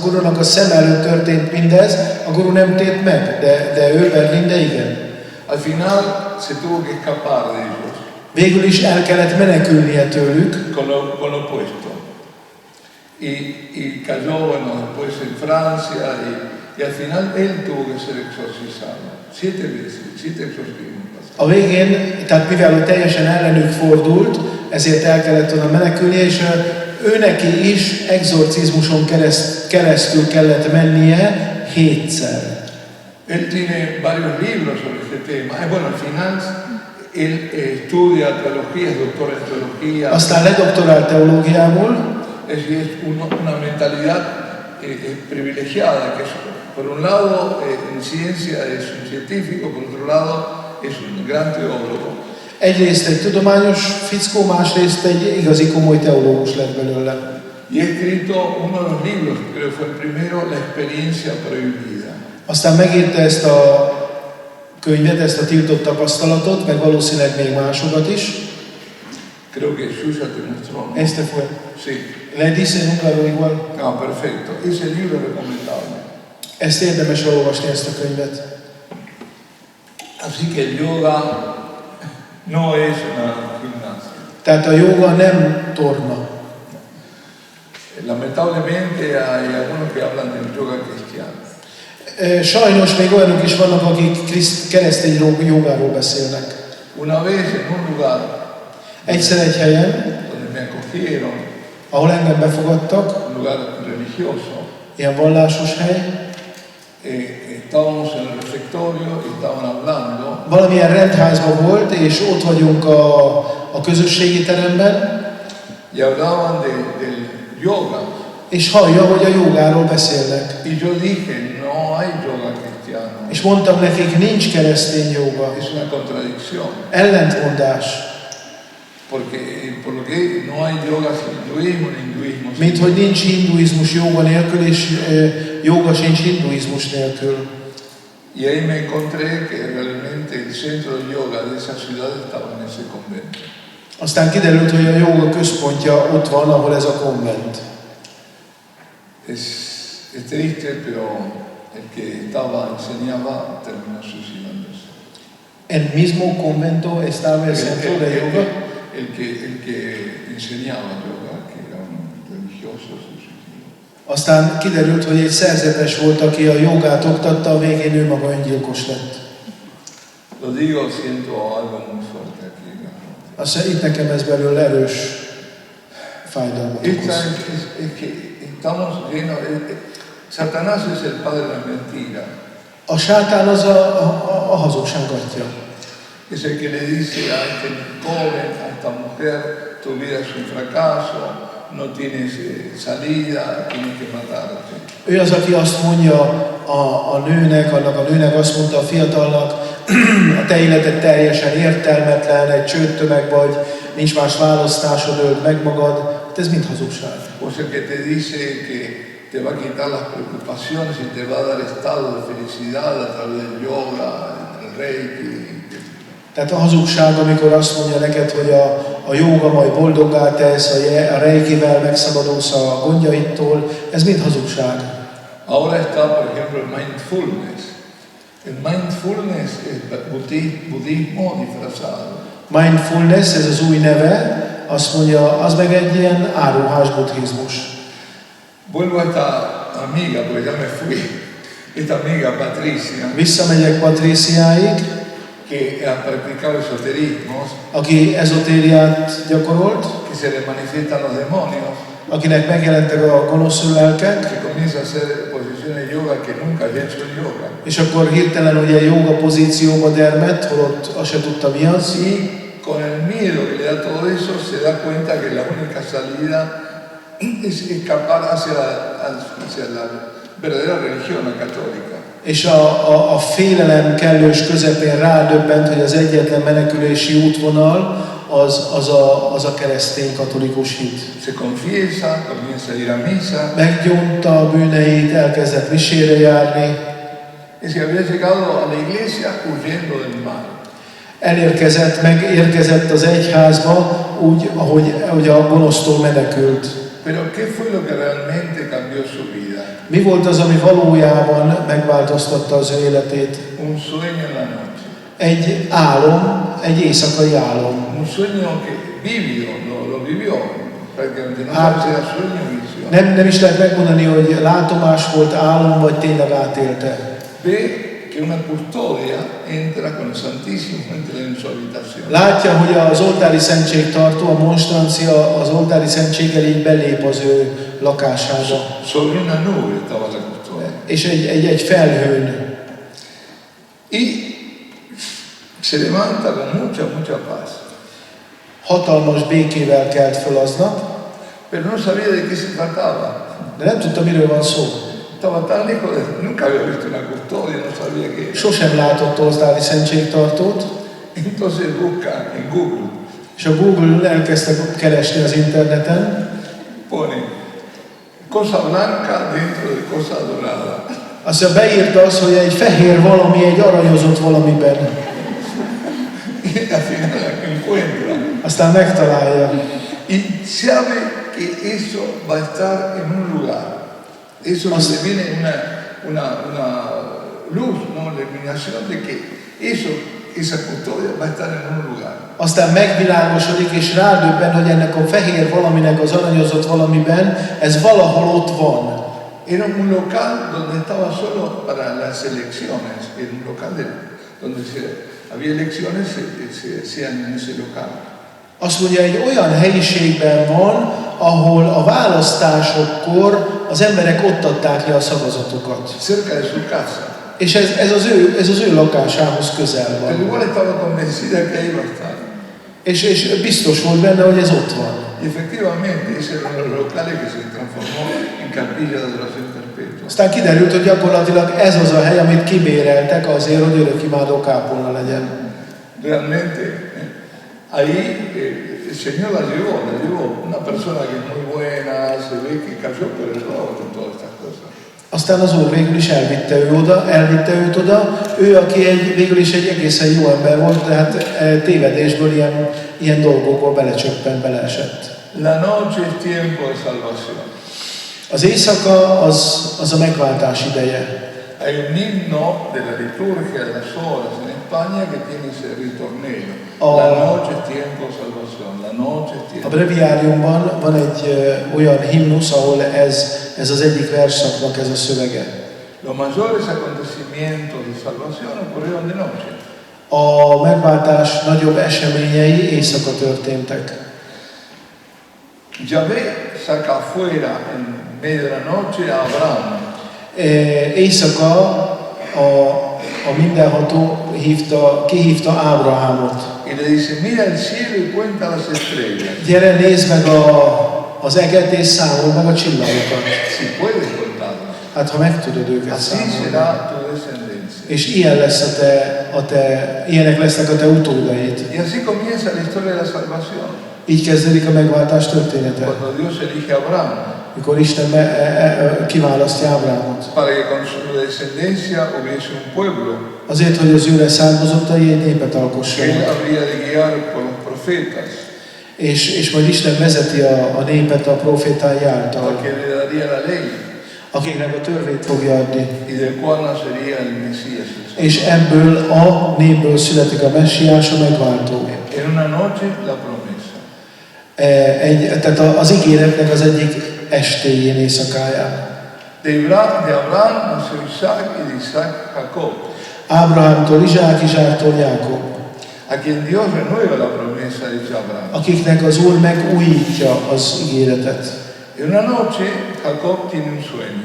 gurunak a szem előtt történt mindez, a guru nem tért meg, de ő Berlinde igen. Al final se tuvo que escapar de ellos. Végül is el kellett menekülnie tőlük. Con lo opuesto. Y cayó, bueno, después en Francia y al final él tuvo que ser exorcizado. 7 veces, 7 exorcismos. A végén, tehát mivel teljesen ellenük fordult, ezért el kellett volna menekülnie, és ő neki is exorcizmuson keresztül kellett mennie 7-szer. Él tiene varios libros sobre este tema. Bueno, al final él estudia teología, es doctor en teología. Aztán ledoktorált teológiából. Es una mentalidad privilegiada, que es, por un lado en ciencia es un científico, por otro lado es un gran teólogo. Egyrészt egy tudományos fickó, másrészt egy igazi komoly teológus lett belőle. Y ha escrito uno de los libros, creo que fue el primero, La experiencia prohibida. Aztán megírta ezt a könyvet, ezt a tiltott tapasztalatot, meg valószínűleg még másokat is. Creo que Susa te mostró. Este fue. Sí. Le dice en húngaro igual. Ah, perfecto. Ese libro es recomendable. Ezt érdemes olvasni, ezt a könyvet. Así que el yoga no es una gimnasia. Tehát a jóga nem torna. Lamentablemente hay algunos que hablan del yoga cristiano. Sajnos még olyanok is vannak, akik keresztény jogáról beszélnek. Una vez en un lugar Egyszer egy helyen, donde me acogieron, ahol engem befogadtak, un lugar religioso, ilyen vallásos hely, estábamos en el refectorio y estaban hablando. Valamilyen rendházban volt, és ott vagyunk a közösségi teremben. Y hablaban del yoga. És hallja, hogy a jogáról beszélnek. Y yo dije, no hay yoga cristiano. És mondtam nekik, nincs keresztény joga. Es una contradicción. Ellentmondás. Porque por lo que no hay yoga sin hinduismo, ni hinduismo sin Mint hogy nincs hinduizmus jóga nélkül, és jóga sincs hinduizmus nélkül. Y ahí me encontré que realmente el centro de yoga de esa ciudad estaba en ese convento. Aztán kiderült, hogy a jóga központja ott van, ahol ez a konvent. Es triste, pero el que enseñaba, terminó suicidándose. El mismo convento estaba el centro de yoga. El que enseñaba yoga, que era un religioso, se suicidó. Aztán kiderült, hogy egy szerzetes volt, aki a jogát oktatta, a végén ő maga öngyilkos lett. Lo digo, siento algo muy fuerte aquí. Aztán itt nekem ez belül erős fájdalmat Es okoz. que estamos llenos. Satanás es el padre de la mentira. A sátán az a hazugság atya. Es el que le dice a este joven, a esta mujer, tu vida es un fracaso, no tienes salida, tienes que matarte. Ő az, aki azt mondja a nőnek, annak a nőnek azt mondta a fiatalnak, a te életed teljesen értelmetlen, egy csődtömeg vagy, nincs más választásod, öld meg magad. Hát ez mind hazugság. O sea que te dice que te va a quitar las preocupaciones y te va a dar estado de felicidad a través del yoga, del reiki. Tehát a hazugság, amikor azt mondja neked, hogy a jóga majd boldoggá tesz, a reikivel megszabadulsz a gondjaittól, ez mind hazugság. Ahora está, por ejemplo, el mindfulness. El mindfulness es budismo disfrazado. Mindfulness, ez az új neve, azt mondja, az meg egy ilyen áruhás buddhizmus. Vuelvo a esta amiga, porque ya me fui. Esta amiga Patricia, Visszamegyek Patriciáig, que ha practicado esoterismos, aki ezotériát gyakorolt, que se le manifiestan los demonios, akinek megjelentek a gonosz lelkek, que comienza a hacer posiciones de yoga que nunca había hecho yoga. és akkor hirtelen ugye jóga pozícióba dermedt, holott azt se tudta mi az. Y con el miedo que le da todo eso, se da cuenta que la única salida es escapar hacia la verdadera religión, la católica. És a félelem kellős közepén rádöbbent, hogy az egyetlen menekülési útvonal az a keresztény katolikus hit. Se confiesa, comienza a ir a misa. Meggyónta a bűneit, elkezdett misére járni. Es que había llegado a la iglesia huyendo del mal. Megérkezett az egyházba, úgy, ahogy a gonosztól menekült. Pero ¿qué fue lo que realmente cambió su vida? Mi volt az, ami valójában megváltoztatta az ő életét? Un sueño en la noche. Egy álom, egy éjszakai álom. Un sueño que vivió, lo vivió. Prácticamente no sabe si era sueño o visión. Nem is lehet megmondani, hogy látomás volt, álom, vagy tényleg átélte. Ve que una custodia entra con el Santísimo, entra en su habitación. Látja, hogy az oltári szentségtartó, a monstrancia az oltári szentséggel így belép az ő lakásába. Sobre una nube estaba la custodia. És egy felhőn. Y se levanta con mucha paz. Hatalmas békével kelt föl aznap, Pero no sabía de qué se trataba. de nem tudta, miről van szó. Estaba tan lejos nunca había visto una custodia, no sabía qué era. Sosem látott oltári szentségtartót, Entonces busca en Google, és a Google elkezdte keresni az interneten, pone cosa blanca dentro de cosa dorada. aztán beírta azt, hogy egy fehér valami, egy aranyozott valamiben. Y al final la encuentra. Aztán megtalálja. Y sabe que eso va a estar en un lugar. Eso le viene una luz, una iluminación de que esa custodia va a estar en un lugar. Aztán megvilágosodik és rádöbben, hogy ennek a fehér valaminek az aranyozott valamiben, ez valahol ott van. Era un local donde estaba solo para las elecciones. Era un local donde había elecciones, se hacían en ese local. Azt mondja, egy olyan helyiségben van, ahol a választásokkor az emberek ott adták le a szavazatokat. Cerca de su casa. És ez az ő lakásához közel Pero van. igual estaba convencida que ahí va a estar. És biztos volt benne, hogy ez ott van. Y efectivamente, ese era uno de los locales que se transformó en capilla de adoración perpetua. Aztán kiderült, hogy gyakorlatilag ez az a hely, amit kibéreltek azért, hogy örökimádó kápolna legyen. Realmente, ahí el Señor la llevó, una persona que es muy buena, se ve que cayó por error con todas estas cosas. Aztán az Úr végül is elvitte őt oda. Ő, aki végül is egy egészen jó ember volt, de hát tévedésből ilyen dolgokból belecsöppent, beleesett. La noche es tiempo de salvación. Az éjszaka az a megváltás ideje. Hay un himno de la liturgia de las horas en España que tiene ese ritornello. La noche es tiempo de salvación, la noche es tiempo. A breviáriumban van egy olyan himnusz, ahol ez az egyik versszaknak ez a szövege. Los mayores acontecimientos de salvación ocurrieron de noche. A megváltás nagyobb eseményei éjszaka történtek. Yahvé saca afuera en medio de la noche a Abraham. Éjszaka a mindenható kihívta Ábrahámot. Y le dice, mira el cielo y cuenta las estrellas. Gyere, nézd meg az eget és számolj meg a csillagokat. Si puedes contarlas. Hát ha meg tudod őket Así számolni. será tu descendencia. És ilyenek lesznek a te utódaid. Y así comienza la historia de la salvación. Így kezdődik a megváltás története. Cuando Dios elige a Abraham. Mikor Isten kiválasztja Ábrahámot. Para que con su descendencia hubiese un pueblo. Azért, hogy az ő leszármazottai egy népet Que él alkossanak. habría de guiar por los profetas. És majd Isten vezeti a népet a profétái által, Al que le daría la ley. akiknek a törvényt fogja adni. Y del cual nacería el Mesías. És ebből a népből születik a Messiás, a megváltó. En una noche la promesa. Tehát az ígéretnek az egyik estéjén, éjszakáján. De Abraham nació Isaac y de Isaac Jacob. Ábrahámtól Izsák, Izsáktól Jákob. A quien Dios renueva la promesa hecha a Abraham. Akiknek az Úr megújítja az ígéretet. En una noche Jacob tiene un sueño.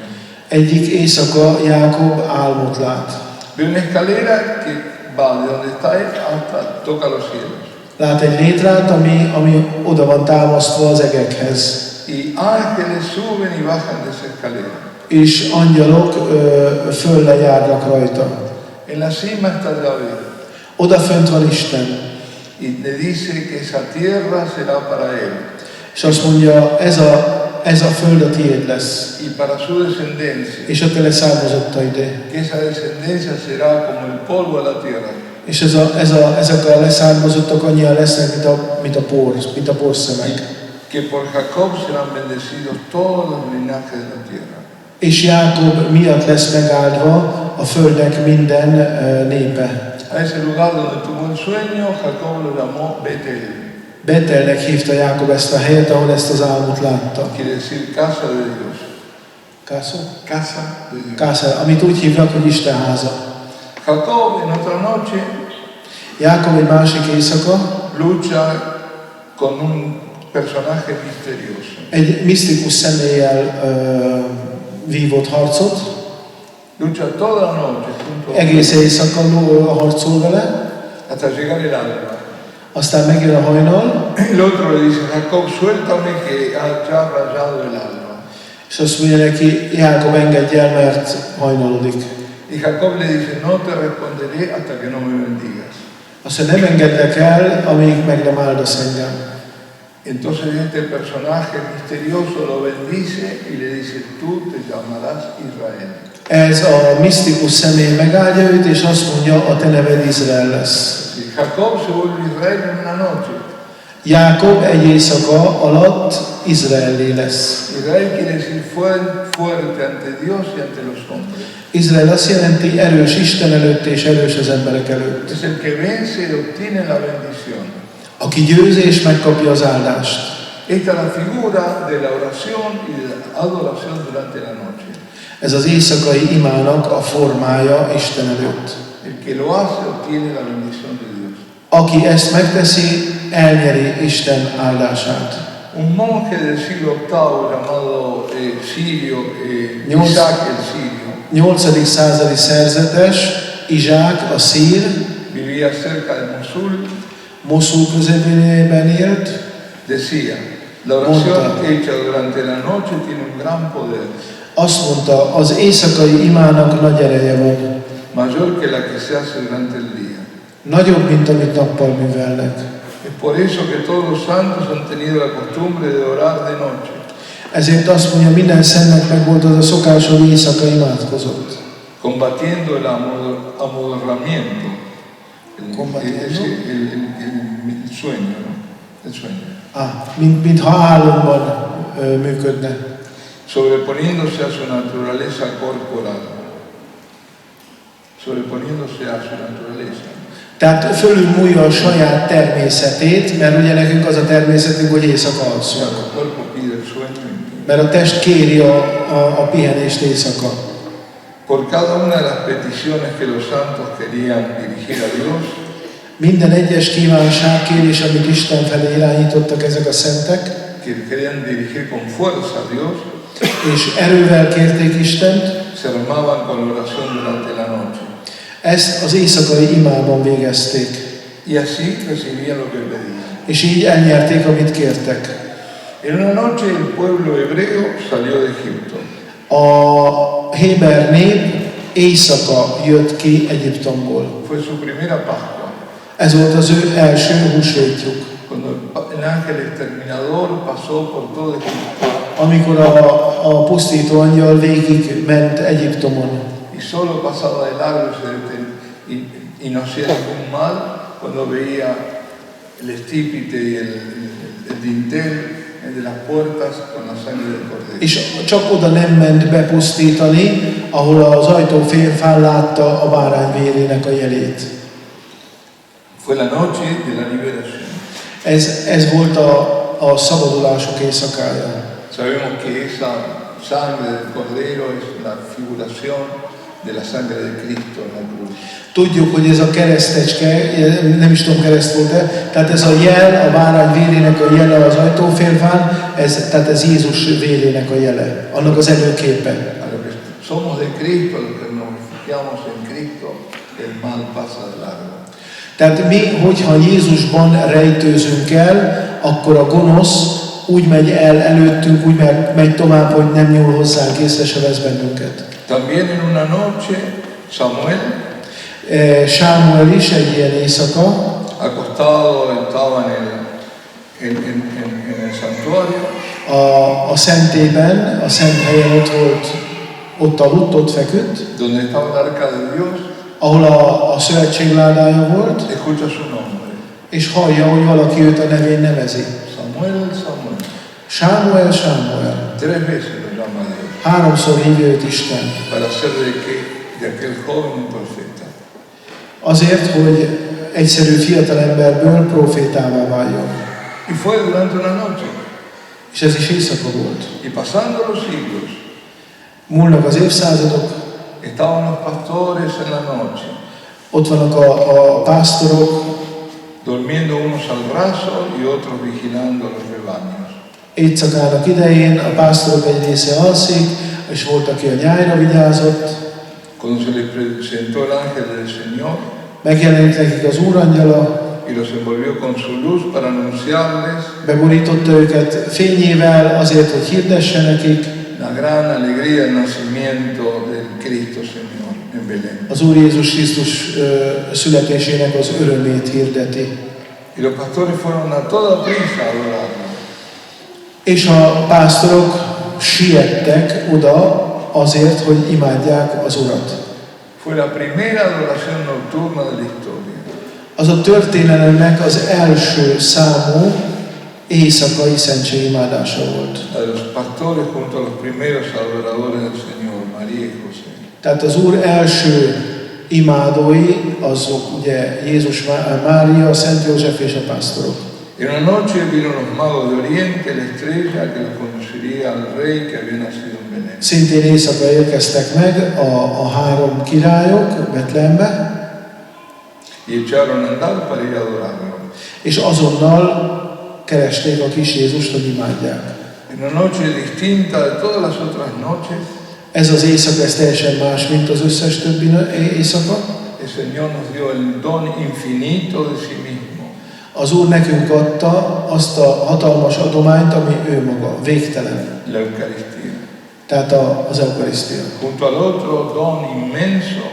Egyik éjszaka Jákob álmot lát. Ve una escalera que va de donde está él hasta toca los cielos. Lát egy létrát, ami oda van támasztva az egekhez. Y ángeles suben y bajan de esa escalera. És angyalok föllejárnak rajta. En la cima está Yahvé. Odafönt van Isten. Y le dice que esa tierra será para él. És azt mondja, ez a föld a tiéd lesz. Y para su descendencia. És a te leszármazottaidé. Que esa descendencia será como el polvo de la tierra. És ezek a leszármazottak annyian lesznek, mint a porszemek. Que por Jacob serán bendecidos todos los linajes de la tierra. És Jákob miatt lesz megáldva a földnek minden népe. A ese lugar donde tuvo el sueño, Jacob lo llamó Betel. Betelnek hívta Jákob ezt a helyet, ahol ezt az álmot látta. Quiere decir casa de Dios. Casa? Casa de Dios. Casa, amit úgy hívnak, hogy Isten háza. Jacob en otra noche Jákob egy másik éjszaka lucha con un personaje misterioso. egy misztikus személlyel vívott harcot. Lucha toda la noche junto Egész éjszaka harcol vele, hasta llegar el alba. aztán megjön a hajnal, El otro le dice, Jacob, suéltame que ya ha rayado el alba. és azt mondja neki, Jákob, engedj el, mert hajnalodik. Y Jacob le dice, no te responderé hasta que no me bendigas. Azt mondja, nem engedlek el, amíg meg nem áldasz engem. Entonces este personaje misterioso lo bendice y le dice, tú te llamarás Israel. Ez a misztikus személy megáldja őt, és azt mondja, a te neved Izrael lesz. Jacob se vuelve Israel en una noche. Jákob egy éjszaka alatt Izraellé lesz. Israel quiere decir fuerte ante Dios y ante los hombres. Izrael azt jelenti erős Isten előtt és erős az emberek előtt. Es el que vence y obtiene la bendición. Aki győz és megkapja az áldást. Esta es la figura de la oración y de la adoración durante la noche. Ez az éjszakai imának a formája Isten előtt. El que lo hace obtiene la bendición de Dios. Aki ezt megteszi, elnyeri Isten áldását. Un monje del siglo VIII llamado Sirio, Isaac el Sirio, 8. századi szerzetes, Izsák a szír, vivía cerca de Mosul, Moszul közepében élt, decía, la oración hecha durante la noche tiene un gran poder, azt mondta, az éjszakai imának nagy ereje van, mayor que la que se hace durante el día. nagyobb, mint amit nappal művelnek. Es por eso que todos los santos han tenido la costumbre de orar de noche. Ezért azt mondja, minden szentnek meg volt az a szokás, hogy éjszaka imádkozott. Combatiendo el amodorramiento, el sueño, ¿no? El sueño. Mintha álomban működne. Sobreponiéndose a su naturaleza corporal. Sobreponiéndose a su naturaleza. Tehát fölülmúlja a saját természetét, mert ugye nekünk az a természetünk, hogy éjszaka alszunk. Mert a test kéri a pihenést éjszaka. Por cada una de las peticiones que los santos querían dirigir a Dios, minden egyes kívánság, kérés, amit Isten felé irányítottak ezek a szentek, que querían dirigir con fuerza a Dios, és erővel kérték Istent, se armaban con oración durante la noche. Ezt az éjszakai imában végezték. Y así recibían lo que pedían. És így elnyerték, amit kértek. En una noche el pueblo hebreo salió de Egipto. A héber nép éjszaka jött ki Egyiptomból. Fue su primera Pascua. Ez volt az ő első húsvétjuk. Cuando el ángel exterminador pasó por todo Egipto. Amikor a pusztító angyal végig ment Egyiptomon. Y solo pasaba de largo y no hacía ningún mal cuando veía el estípite y el dintel de las puertas con la sangre del cordero. És csak oda nem ment bepusztítani, ahol az ajtófélfán látta a bárány vérének a jelét. Fue la noche de la liberación. Ez volt a szabadulások éjszakája. Sabemos que esa sangre del cordero es la figuración de la sangre de Cristo en la cruz. Tudjuk, hogy ez a keresztecske, nem is tudom, kereszt volt-e, tehát ez a jel, a bárány vérének a jele az ajtófélfán, tehát ez Jézus vérének a jele, annak az előképe. Somos de Cristo, los que nos refugiamos en Cristo, el mal pasa de largo. Tehát mi, hogyha Jézusban rejtőzünk el, akkor a gonosz úgy megy el előttünk, úgy megy tovább, hogy nem nyúl hozzánk, észre se vesz bennünket. También en una noche, Samuel, Sámuel is egy ilyen éjszaka, acostado estaba en el santuario, a szentében, a szent helyen ott aludt, ott feküdt, donde estaba el arca de Dios, ahol a szövetség ládája volt, escucha su nombre. és hallja, hogy valaki őt a nevén nevezi. Samuel, Samuel. Sámuel, Sámuel. 3 veces lo llama Dios. 3-szor hívja őt Isten. Para hacer de aquel joven un profeta. Azért, hogy egyszerű fiatalemberből profétává váljon. Y fue durante una noche. És ez is éjszaka volt. Y pasando los siglos, múlnak az évszázadok, estaban los pastores en la noche, ott vannak a pásztorok, durmiendo unos al raso y otros vigilando los rebaños. Éjszakának idején a pásztorok egy része alszik, és volt, aki a nyájra vigyázott. Cuando se les presentó el ángel del Señor, megjelent nekik az Úrangyala, y los envolvió con su luz para anunciarles beborította őket fényével azért, hogy hirdesse nekik la gran alegría del nacimiento del Cristo Señor en Belén. Az Úr Jézus Krisztus születésének az örömét hirdeti. Y los pastores fueron a toda prisa a adorarlo. És a pásztorok siettek oda azért, hogy imádják az Urat. Fue la primera adoración nocturna de la historia. Az a történelemnek az első számú éjszakai szentségimádása volt. La de los pastores junto a los primeros adoradores del Señor, María y José. Tehát az Úr első imádói, azok ugye Jézus, Mária, Szent József és a pásztorok. En una noche vieron los magos de Oriente la estrella que los conduciría al rey que había nacido en Belén. Szintén éjszaka érkeztek meg a 3 királyok Betlehembe, y echaron a andar para ir a adorarlo. És azonnal keresték a kis Jézust, hogy imádják. En una noche distinta de todas las otras noches, ez az éjszaka, ez teljesen más, mint az összes többi éjszaka. El Señor nos dio el don infinito de sí mismo. Az Úr nekünk adta azt a hatalmas adományt, ami ő maga, végtelen. La Eucaristía. Tehát az Eucharisztia. Junto al otro don inmenso.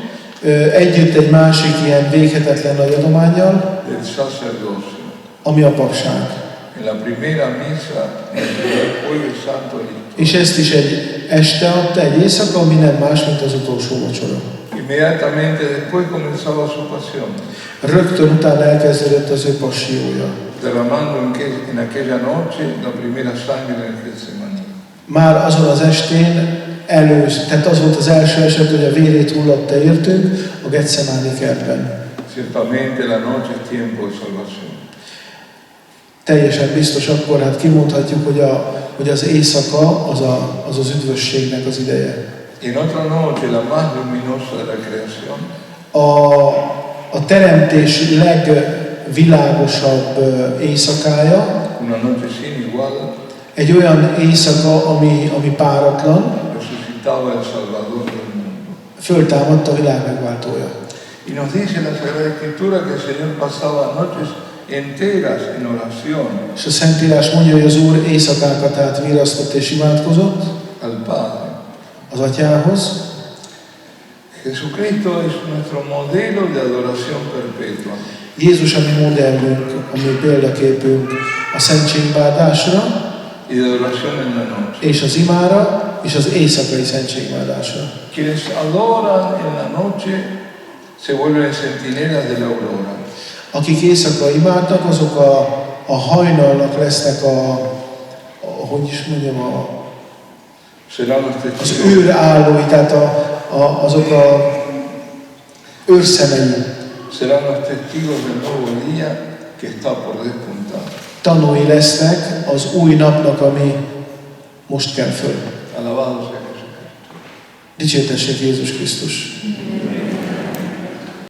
Együtt egy másik ilyen véghetetlen nagy adománnyal. Del sacerdocio. ami a papság. En la primera misa, en el primer jueves santo litúrgico. És ezt is egy este adta, egy éjszaka, ami nem más, mint az utolsó vacsora. Inmediatamente después comenzaba su pasión, Rögtön utána elkezdődött az ő passiója. derramando en aquella noche la primera sangre en el Getsemaní. Már azon az estén tehát az volt az első eset, hogy a vérét hullatta értünk a Getsemáni kertben. Ciertamente la noche es tiempo de salvación. Teljesen biztos akkor, hát kimondhatjuk, hogy az éjszaka az az üdvösségnek az ideje. En otra noche, la más luminosa de la creación, A teremtés legvilágosabb éjszakája, una noche sin igual, egy olyan éjszaka, ami páratlan, resucitaba el Salvador del mundo. föltámadt a világ megváltója. Y nos dice la Sagrada Escritura que el Señor pasaba noches enteras en oración És a Szentírás mondja, hogy az Úr éjszakákat átvirasztott és imádkozott al Padre. az Atyához. Jesucristo es nuestro modelo de adoración perpetua. Jézus a mi modellünk, a mi példaképünk a szentségimádásra, Y de adoración en la noche. és az imára, és az éjszakai szentségimádásra. Quienes adoran en la noche se vuelven centinelas de la aurora. Akik éjszaka imádnak, azok a hajnalnak lesznek hogy is mondjam, Serán los az testigos. őrállói, tehát azok a őrszemei, Serán los testigos del nuevo día que está por despuntar. tanúi lesznek az új napnak, ami most kell föl. Alabado sea Jesucristo. Dicsértessék Jézus Krisztus!